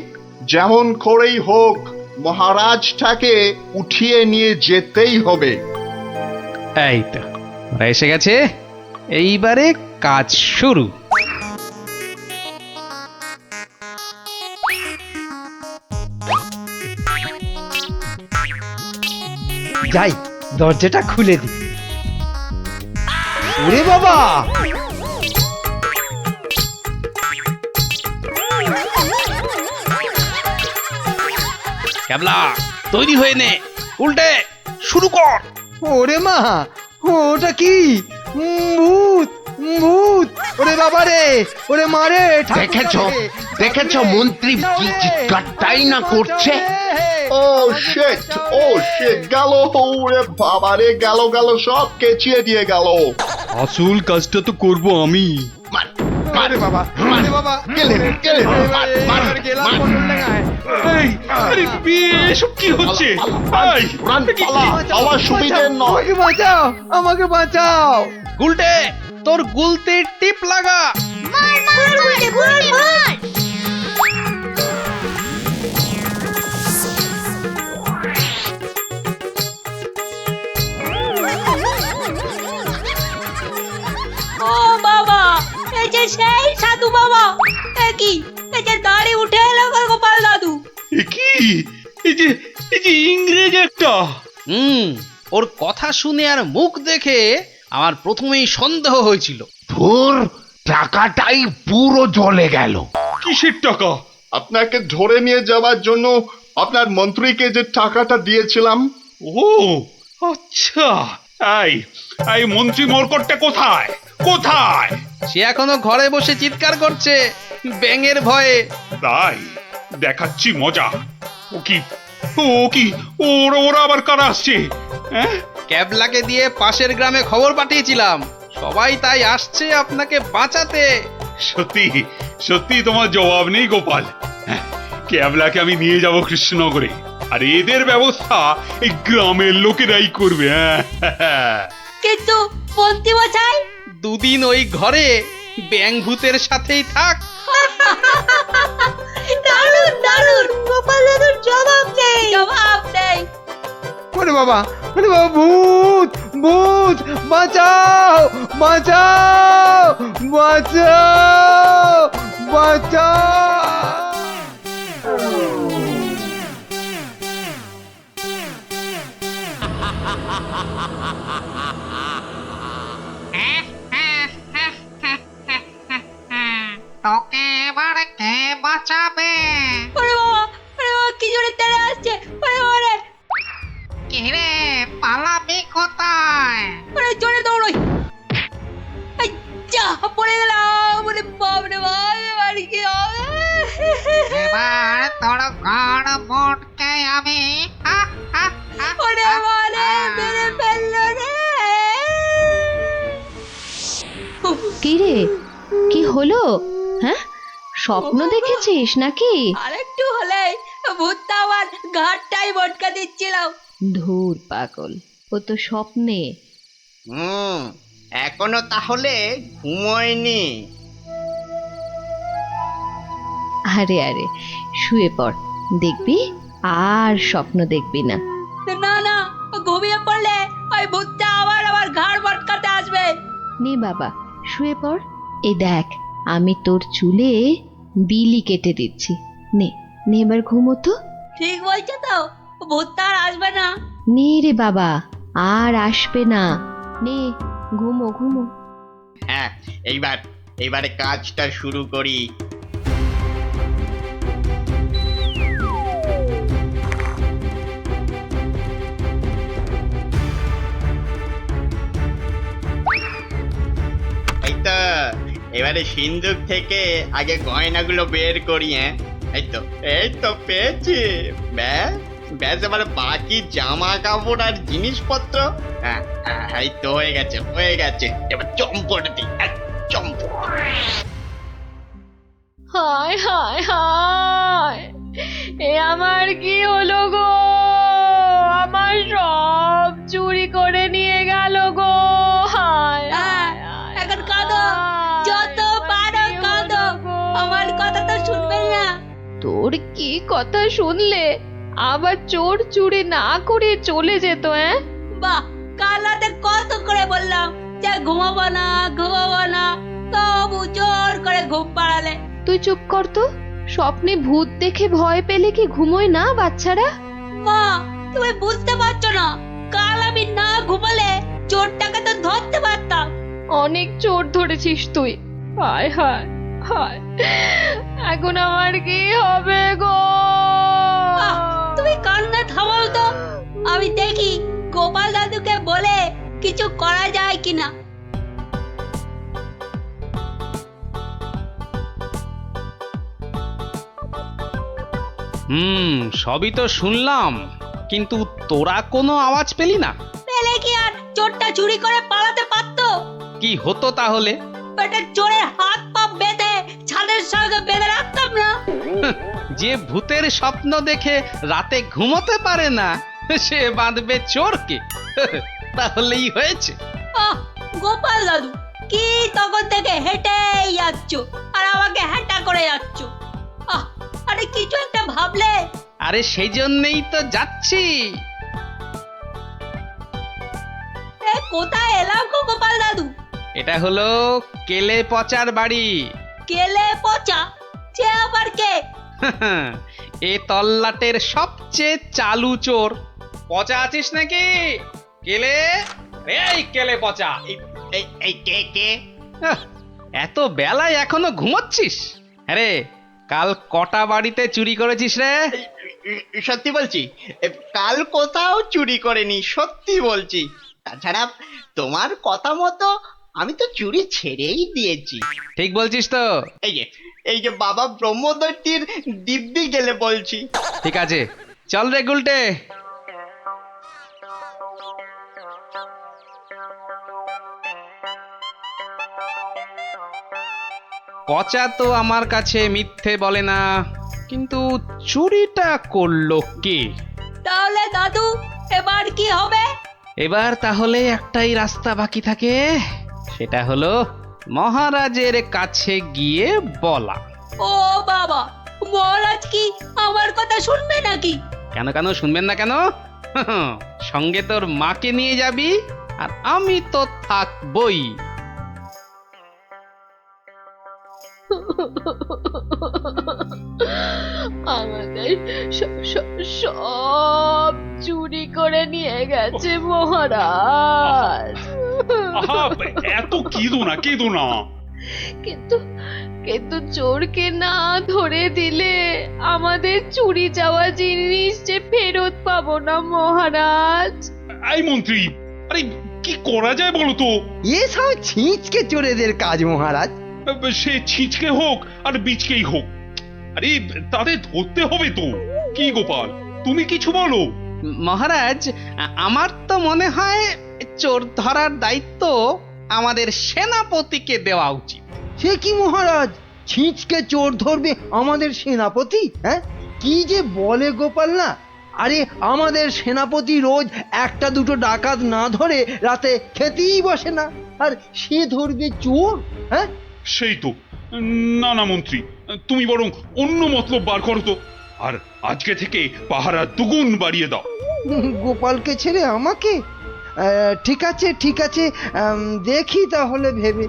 Speaker 6: যেমন করেই হোক মহারাজটাকে উঠিয়ে নিয়ে যেতেই হবে।
Speaker 2: এই তো ওরা এসে গেছে, এইবারে কাজ শুরু।
Speaker 11: যাই, দরজাটা খুলে দি। ওরে বাবা,
Speaker 2: ক্যাবলা তৈরি হয়ে নে, উল্টে শুরু কর।
Speaker 11: ওরে মা, ওটা কি? ভূত! ওরে বাবা রে, ওরে মারে,
Speaker 6: দেখেছো দেখেছো মন্ত্রী কি চিৎকারটাই না করছে।
Speaker 12: ও শিট গেল, ওরে বাবা রে, গেল গেল, সব কেচিয়ে দিয়ে গেল।
Speaker 14: আসল কাজটা তো করব আমি।
Speaker 6: মার মার
Speaker 11: বাবা, আরে বাবা,
Speaker 12: গেলেন মার মার
Speaker 11: গেলাম
Speaker 12: মার।
Speaker 11: পটল ডাঙায়।
Speaker 14: এই, আরে এসব কি হচ্ছে? এই,
Speaker 12: প্রাণ পালা, আমার সুবিধে নয়।
Speaker 11: আমাকে বাঁচাও, আমাকে বাঁচাও।
Speaker 2: গুলটে, তোর গুলতে টিপ লাগা।
Speaker 3: মার মার গুলটে, গুলটে মার।
Speaker 1: ও বাবা, এই যে সেই সাধু বাবা, এ কি, এই যে দাড়ি উঠে এলো গোপাল দাদু।
Speaker 14: এ কি? এই যে ইংরেজ একটা।
Speaker 2: ওর কথা শুনে আর মুখ দেখে আমার প্রথমেই সন্দেহ হয়েছিল।
Speaker 6: ধুর, টাকাটাই পুরো জলে গেল।
Speaker 14: কিসের টাকা?
Speaker 12: আপনাকে ধরে নিয়ে যাওয়ার জন্য আপনার মন্ত্রীকে যে টাকাটা দিয়েছিলাম।
Speaker 14: ও আচ্ছা। এই মন্ত্রী মরকটটা কোথায়? কোথায়?
Speaker 2: সে এখনো ঘরে বসে চিৎকার করছে ব্যাঙের ভয়ে।
Speaker 14: তাই দেখাচ্ছি মজা। ও কি ওরা আবার কারা আসছে? হ্যাঁ,
Speaker 2: ক্যাবলাকে দিয়ে পাশের গ্রামে খবর পাঠিয়েছিলাম, সবাই তাই আসছে আপনাকে বাঁচাতে।
Speaker 14: সত্যি সত্যি তোমার জবাব নেই গোপাল। হ্যাঁ, ক্যাবলাকে আমি নিয়ে যাব কৃষ্ণনগরে, আর এদের ব্যবস্থা এই গ্রামের লোকেরাই করবে। হ্যাঁ,
Speaker 1: কিন্তু মন্ত্রী মশাই,
Speaker 2: দুদিন ওই ঘরে ব্যাঙ ভূতের সাথেই থাক।
Speaker 1: দারুণ দারুণ, গোপাল দাদুর জবাব নেই, জবাব নেই।
Speaker 11: ওরে বাবা, ওরে বাবা, ভূত ভূত, বাঁচাও বাঁচাও বাঁচাও বাঁচাও।
Speaker 10: তোকে এবার কে বাঁচাবে?
Speaker 1: ওরে বাবা, ওরে বাবা, কি জোরে তেড়ে আসছে, ওরে বাবা রে,
Speaker 10: কিরে, পালাবি কোথায়?
Speaker 1: ওরে জোরে দৌড়ই। এই যা, পড়ে গেলাম, ওরে বাপ রে বাপ, এবার কি হবে?
Speaker 10: এবার তোর ঘর মোটকে আমি
Speaker 1: ওরে বাবা রে, মেরে ফেললো রে।
Speaker 4: কি রে, কি হলো? হ্যাঁ, স্বপ্ন দেখেছিস নাকি?
Speaker 1: আরেকটু হলেই ভূতটা আমার ঘাটটাই মটকা দিচ্ছিলাম।
Speaker 4: ধুর পাগল, ও তো স্বপ্নে।
Speaker 5: এখনো তাহলে ঘুমোয়নি।
Speaker 4: আরে আরে, শুয়ে পড়, দেখবি আর স্বপ্ন দেখবি না।
Speaker 1: না না, ঘুমিয়ে পড়লে ওই ভূতটা আবার আমার ঘাড় মটকাতে আসবে।
Speaker 4: নে বাবা, শুয়ে পড়। এই দেখ, আমি তোর চুলে বিলি কেটে দিচ্ছি। নে নে, এবার ঘুমো তো।
Speaker 1: ঠিক বলছো তো, ভূতটা আর আসবে না।
Speaker 4: নে রে বাবা, আর আসবে না। নে, ঘুমো ঘুমো।
Speaker 5: হ্যাঁ, এইবারে কাজটা শুরু করি। এই তো, এবারে সিন্ধুক থেকে আগে গয়নাগুলো বের করি। হ্যাঁ, এই তো পেয়েছি। ব্যাস ব্যাস, এবার বাকি জামা কাপড় আর জিনিসপত্র। হ্যাঁ হ্যাঁ, এই তো হয়ে গেছে। এবার চম্পট দিই, চম্পট।
Speaker 4: হায় হায় হায়, এ আমার কি হলো গো? আমার সব চুরি করে নিয়ে গেল গো। হায়
Speaker 1: এখন কাঁদো, যত পারো কাঁদো, আমার কথা তো শুনবে না।
Speaker 4: তোর কি কথা শুনলে আবার চোর চুরি না করে চলে যেত?
Speaker 1: বাহ, কাল রাতে কত করে বললাম যে ঘুমাবো না, তবু জোর করে ঘুম পাড়ালে।
Speaker 4: তুই চুপ কর তো। স্বপ্নে ভূত দেখে ভয় পেলে কি ঘুমোয় না বাচ্চারা?
Speaker 1: মা, তুমি বুঝতে পারছো না, কাল আমি না ঘুমালে চোরটাকে তো ধরতে পারতাম।
Speaker 4: অনেক চোর ধরেছিস তুই। হায় হায় হায়, এখন আমার কি হবে গো?
Speaker 1: তুমি কান্না থামাও তো, আমি দেখি গোপাল দাদুকে বলে কিছু করা যায় কিনা।
Speaker 2: সবই তো শুনলাম, কিন্তু তোরা কোনো আওয়াজ পেলি না?
Speaker 1: পেলে কি আর চোরটা চুরি করে পালাতে পারতো?
Speaker 2: কি হতো তাহলে?
Speaker 1: বেটা চোরের হাত পা বেঁধে ছাদের সঙ্গে বেঁধে রাখতাম না।
Speaker 2: যে ভূতের স্বপ্ন দেখে রাতে ঘুমোতে পারে না, সে বাঁধবে চোরকে। তাহলেই হয়েছে।
Speaker 1: গোপাল দাদু, কি তখন থেকে হেঁটেই যাচ্ছ আর আমাকে হ্যাঁটা করে যাচ্ছ? আরে কিছু একটা ভাবলে।
Speaker 2: আরে সেই জন্যই তো যাচ্ছি।
Speaker 1: কোথায় এলাম গো গোপাল দাদু?
Speaker 2: এটা হলো কেলে পচার বাড়ি।
Speaker 1: কেলে পচা? সে আবার কে?
Speaker 2: এ তল্লাটের সবচেয়ে চালু চোর। পচা আছিস নাকি? কেলে, এই কেলে পচা,
Speaker 5: এই কে কে?
Speaker 2: এত বেলায় এখনো ঘুমোচ্ছিস? আরে কাল কটা বাড়িতে চুরি করেছিস রে?
Speaker 5: সত্যি বলছি, কাল কোথাও চুরি করেনি, সত্যি বলছি। তাছাড়া তোমার কথা মতো আমি তো চুরি ছেড়েই দিয়েছি।
Speaker 2: ঠিক বলছিস তো?
Speaker 5: এই যে বাবা ব্রহ্মদত্তির দিব্যি গেলে বলছি।
Speaker 2: ঠিক আছে, চল রে গুলটে। পচা তো আমার কাছে মিথ্যে বলে না, কিন্তু চুরিটা করলো কে?
Speaker 1: তাহলে দাদু এবার কি হবে?
Speaker 2: এবার তাহলে একটাই রাস্তা বাকি থাকে, সেটা হলো মহারাজের কাছে গিয়ে বলা।
Speaker 1: ও বাবা, মহারাজ কি আমার কথা শুনবে নাকি?
Speaker 2: কেন কেন শুনবেন না কেন? সঙ্গে তোর মাকে নিয়ে যাবি, আর আমি তো থাকবই।
Speaker 4: আমাদের সব চুরি করে নিয়ে গেছে মহারাজ।
Speaker 14: এত কেঁদো না।
Speaker 4: কিন্তু চোরকে না ধরে দিলে আমাদের চুরি যাওয়া জিনিস যে ফেরত পাবো না মহারাজ।
Speaker 14: এই মন্ত্রী, আরে কি করা যায় বলো তো?
Speaker 11: এসব ছিঁচকে চোরেদের কাজ মহারাজ।
Speaker 14: সে ছিঁচকে হোক আর বিচকেই হোক, আরে তাদের ধরতে হবে তো। কি গোপাল, তুমি কিছু বলো।
Speaker 2: মহারাজ, আমার তো মনে হয় চোর ধরার দায়িত্ব আমাদের সেনাপতিকে দেওয়া উচিত।
Speaker 11: সে কি মহারাজ, ছিঁচকে চোর ধরবে আমাদের সেনাপতি? হ্যাঁ, কি যে বলে গোপাল না। আরে আমাদের সেনাপতি রোজ একটা দুটো ডাকাত না ধরে রাতে খেতেই বসে না, আর সে ধরবে চোর? হ্যাঁ,
Speaker 14: সেই তো। না মন্ত্রী, তুমি বরং অন্য মতলব বার করো তো, আর আজকে থেকে পাহারা দুগুণ বাড়িয়ে দাও।
Speaker 11: গোপালকে ছেড়ে আমাকে? ঠিক আছে, দেখি তাহলে ভেবে।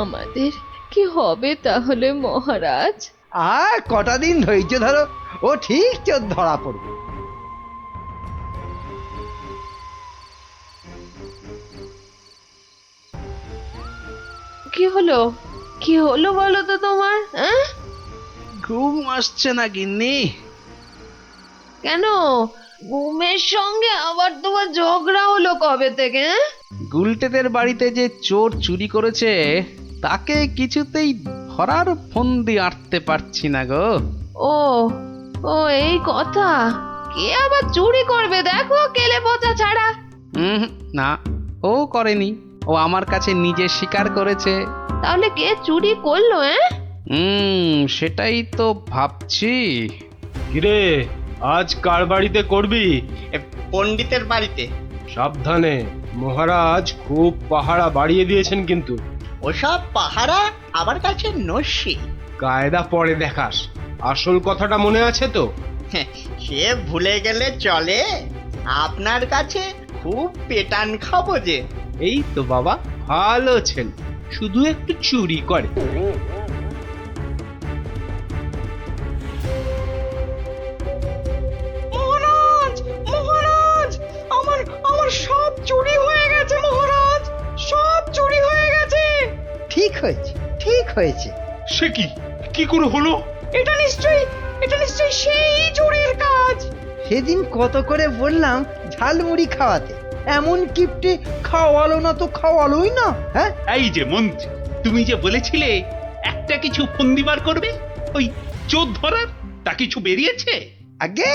Speaker 4: আমাদের কি হবে তাহলে মহারাজ?
Speaker 11: আর কটা দিন ধৈর্য ধরো, ও ঠিক চোর ধরা পড়বে।
Speaker 4: কি হলো বলো তো তোমার?
Speaker 2: ঘুম আসছে না গিন্নি?
Speaker 4: কেন, ঘুমের সঙ্গে আবার তোমার ঝগড়া হলো কবে থেকে?
Speaker 2: গুলটেদের বাড়িতে যে চোর চুরি করেছে তাকে কিছুতেই ধরার ফন্দি আটতে পারছি না গো।
Speaker 4: ও এই কথা। কে আবার চুরি করবে দেখো কেলে পচা ছাড়া?
Speaker 2: না, ও করেনি, ও আমার কাছে নিজে স্বীকার করেছে।
Speaker 4: তাহলে কে চুরি করলো?
Speaker 2: সেটাই তো ভাবছি।
Speaker 8: কিরে, আজ কার বাড়িতে করবি?
Speaker 5: পণ্ডিতের বাড়িতে।
Speaker 8: সাবধানে, মহারাজ খুব পাহারা বাড়িয়ে দিয়েছেন কিন্তু।
Speaker 5: ওসব পাহারা আমার কাছে নস্যি।
Speaker 8: কায়দা পরে দেখাস, আসল কথাটা মনে আছে তো?
Speaker 5: সে ভুলে গেলে চলে? আপনার কাছে খুব পেটান খাবো যে।
Speaker 8: এই তো বাবা, ভালো ছেলে, শুধু একটু চুরি করে।
Speaker 9: মহারাজ, আমার সব চুরি হয়ে গেছে মহারাজ, সব চুরি হয়ে গেছে।
Speaker 11: ঠিক হয়েছে।
Speaker 14: সে কি করে হলো?
Speaker 9: এটা নিশ্চয়ই সেই চোরের কাজ।
Speaker 11: সেদিন কত করে বললাম ঝালমুড়ি খাওয়াতে, এমন কিপটে খাওয়ালো না তো খাওয়ালোই না। হ্যাঁ,
Speaker 14: এই যে মন্ত্রী, তুমি যে বলেছিলে একটা কিছু ফন্দি বার করবে ওই চোর ধরার, তা কিছু বেরিয়েছে?
Speaker 11: আগে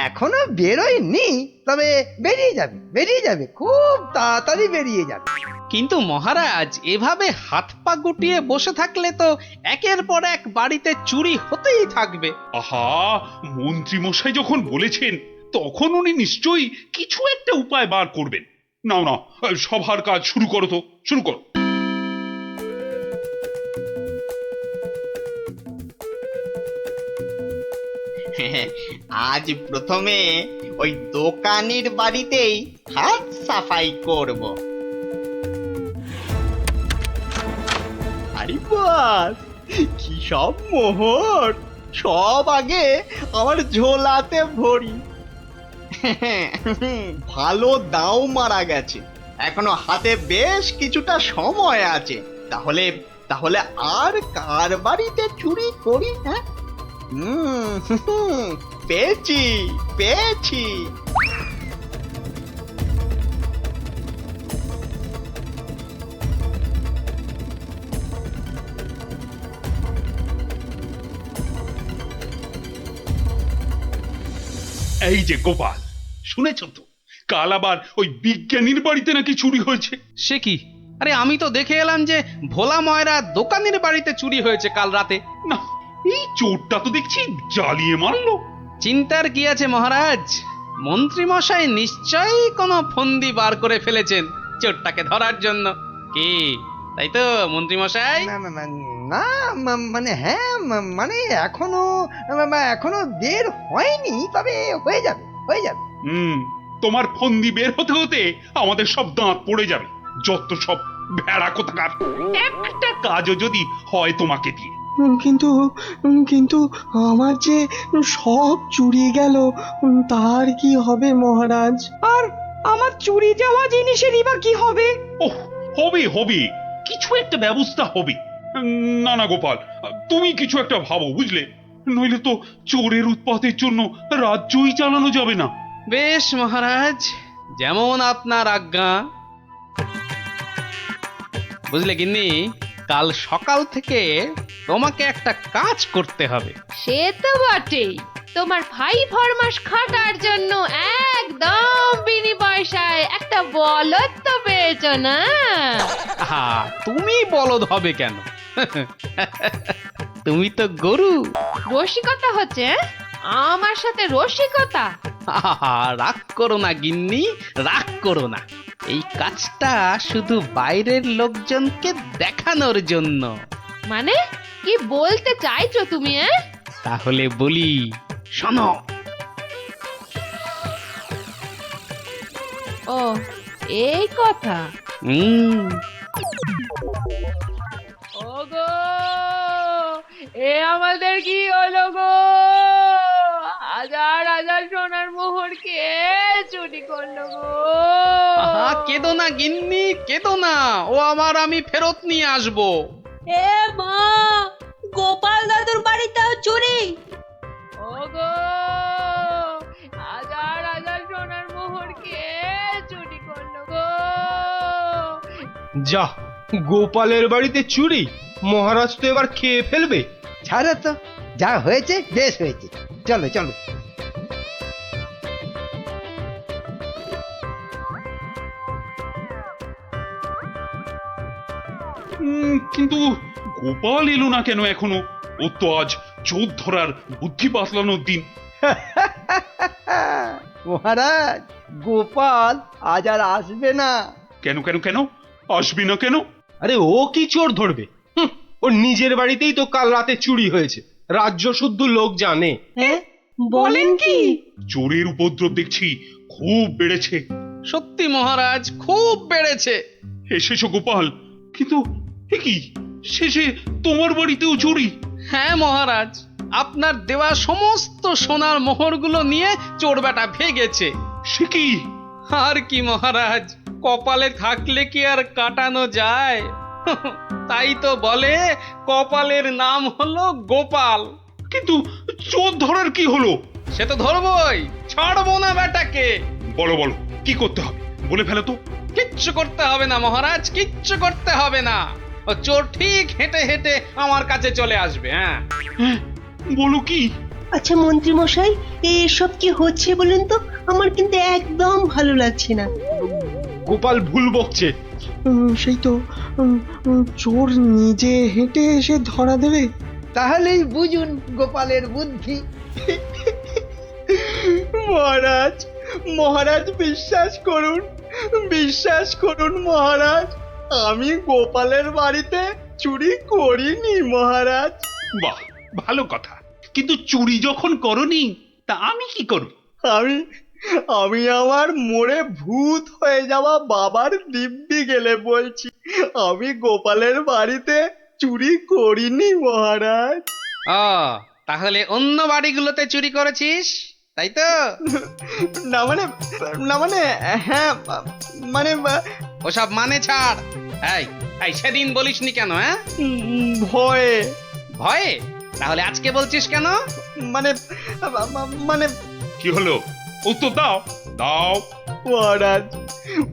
Speaker 11: এখনো বেরোয়নি, তবে বেরিয়ে যাবে খুব তাড়াতাড়ি বেরিয়ে যাবে।
Speaker 2: কিন্তু মহারাজ এভাবে হাত পা গুটিয়ে বসে থাকলে তো একের পর এক বাড়িতে চুরি হতেই থাকবে।
Speaker 14: আহা, মন্ত্রী মশাই যখন বলেছেন তখন উনি নিশ্চয়ই কিছু একটা উপায় বার করবেন। নাও না, সভার কাজ শুরু করো তো, শুরু করো।
Speaker 5: আজ প্রথমে ওই দোকানের বাড়িতেই হাত সাফাই করব। আরে বাস, কি সব মোহর! সব আগে আমার ঝোলাতে ভরি। ভালো দাও মারা গেছে, এখনো হাতে বেশ কিছুটা সময় আছে। তাহলে তাহলে আর কার বাড়িতে চুরি করি? হ্যাঁ, পেয়েছি পেয়েছি।
Speaker 14: এই যে গোপাল, শুনেছ তো কাল আবার ওই বিজ্ঞানীর বাড়িতে নাকি চুরি হয়েছে।
Speaker 2: সে কি? আরে আমি তো দেখে এলাম যে ভোলা ময়রা দোকানের বাড়িতে চুরি হয়েছে কাল রাতে।
Speaker 14: না, এই চোরটা তো দেখছি জ্বালিয়ে মারলো।
Speaker 2: চিন্তার কি আছে মহারাজ, মন্ত্রী মশাই নিশ্চয়ই কোনো ফন্দি বার করে ফেলেছেন চোরটাকে ধরার জন্য। কি তাই তো মন্ত্রী মশাই?
Speaker 11: না মানে হ্যাঁ, মানে এখনো বের হয়নি, তবে হয়ে যাবে।
Speaker 14: তোমার ফন্দি বের হতে হতে আমাদের সব দাঁত পড়ে যাবে। যত সব ভেড়া কোথাকার। একটা কাজও যদি হয় তোমাকে দিয়ে।
Speaker 9: কিন্তু কিন্তু আমার যে সব চুরি গেল, তার কি হবে মহারাজ?
Speaker 4: আর আমার চুরি যাওয়া জিনিসেরই বা কি হবে?
Speaker 14: ওহ, হবে হবে, কিছু একটা ব্যবস্থা হবে। না না গোপাল, তুমি কিছু একটা ভাবো, বুঝলে? নইলে তো চোরের উৎপাতের জন্য রাজ্যই চালানো যাবে না।
Speaker 2: বেশ মহারাজ, যেমন আপনার আজ্ঞা। বুঝলে গিন্নি, কাল সকাল থেকে তোমাকে একটা কাজ করতে হবে।
Speaker 4: সে তো বটেই, তোমার ভাই ফরমাস খাটার জন্য একদম বিনি পয়সায় একটা বলদ তো পেয়েছো না?
Speaker 2: তুমি বলদ হবে কেন? তুমি তো গরু।
Speaker 4: রসিকতা হচ্ছে? আমার সাথে রসিকতা?
Speaker 2: রাগ করো না গিন্নি, রাগ করো না। এই কাজটা শুধু বাইরের লোকজনকে দেখানোর জন্য।
Speaker 4: মানে কি বলতে চাইছো তুমি?
Speaker 2: তাহলে বলি, শোনো।
Speaker 4: ও, এই কথা। ওগো, এ আমাদের কি হলো গো? হাজার হাজার সোনার মোহর কে চুরি করলো গো?
Speaker 2: কেঁদো না গিন্নি, কেঁদো না। ও আমার আমি ফেরত নিয়ে আসবো।
Speaker 1: এ মা, গোপাল দাদুর বাড়িতেও চুরি?
Speaker 4: ওগো, হাজার হাজার সোনার মোহর কে চুরি করলো গো?
Speaker 8: যা, গোপালের বাড়িতে চুরি? মহারাজ তো এবার খেয়ে ফেলবে।
Speaker 11: ছাড়ো তো, যা হয়েছে বেশ হয়েছে, চলো চলো।
Speaker 14: কিন্তু গোপাল এলো না কেন এখনো? ও তো আজ চোর ধরার বুদ্ধি পাতলানোর দিন।
Speaker 11: মহারাজ, গোপাল আজ আর আসবে না।
Speaker 14: কেন কেন কেন আসবে না কেন?
Speaker 8: আরে ও কি চোর ধরবে? ওর নিজের বাড়িতেই তো কাল রাতে চুরি হয়েছে, রাজ্য শুদ্ধ লোক জানে।
Speaker 1: বলেন কি?
Speaker 14: চোরের উপদ্রব দেখছি খুব বেড়েছে।
Speaker 2: সত্যি মহারাজ, খুব বেড়েছে।
Speaker 14: এসেছো গোপাল, কিন্তু কি শেষে তোমার বাড়িতেও চুরি?
Speaker 2: হ্যাঁ মহারাজ, আপনার দেওয়া সমস্ত সোনার মোহরগুলো নিয়ে চোর বেটা ভেগেছে।
Speaker 14: সে কি?
Speaker 2: আর কি মহারাজ, কপালে থাকলে কি আর কাটানো যায়? তাই তো বলে কপালের নাম হলো গোপাল।
Speaker 14: কিন্তু চোর ধরার কি হলো?
Speaker 2: সে তো ধরবই, ছাড়বো না বেটাকে।
Speaker 14: বলো বলো, কি করতে হবে বলে ফেলো তো।
Speaker 2: কিচ্ছু করতে হবে না মহারাজ, কিচ্ছু করতে হবে না। ও চোর ঠিক হেঁটে হেঁটে আমার কাছে চলে আসবে। হ্যাঁ,
Speaker 14: বলো কি?
Speaker 15: আচ্ছা মন্ত্রী মশাই এসব কি হচ্ছে বলুন তো, আমার কিন্তু একদম ভালো লাগছে না।
Speaker 14: গোপাল ভুল বকছে।
Speaker 9: সেই তো চোর নিজে হেঁটে এসে ধরা দেবে।
Speaker 11: তাহলেই বুঝুন গোপালের বুদ্ধি।
Speaker 5: মহারাজ, মহারাজ বিশ্বাস করুন, বিশ্বাস করুন মহারাজ, আমি গোপালের বাড়িতে চুরি করিনি মহারাজ।
Speaker 14: বাহ, ভালো কথা। কিন্তু চুরি যখন করনি তা আমি কি করব?
Speaker 5: আমি আমার মোড়ে ভূত হয়ে যাওয়া বাবার দিব্যি গেলে বলছি, আমি গোপালের বাড়িতে চুরি করিনি মহারাজ।
Speaker 2: ও তাহলে অন্য বাড়িগুলোতে চুরি করেছিস তাই তো?
Speaker 5: না মানে হ্যাঁ মানে
Speaker 2: ওসব মানে ছাড়। এই এই সেদিন বলিসনি কেন? হ্যাঁ,
Speaker 5: ভয়ে।
Speaker 2: ভয়ে? তাহলে আজকে বলছিস কেন?
Speaker 5: মানে মানে
Speaker 14: কি হলো? উত্তর দাও, দাও।
Speaker 5: মহারাজ,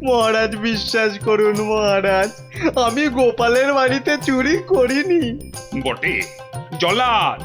Speaker 5: মহারাজ বিশ্বাস করুন মহারাজ, আমি গোপালের বাড়িতে চুরি করিনি।
Speaker 14: বটে জল্লাদ,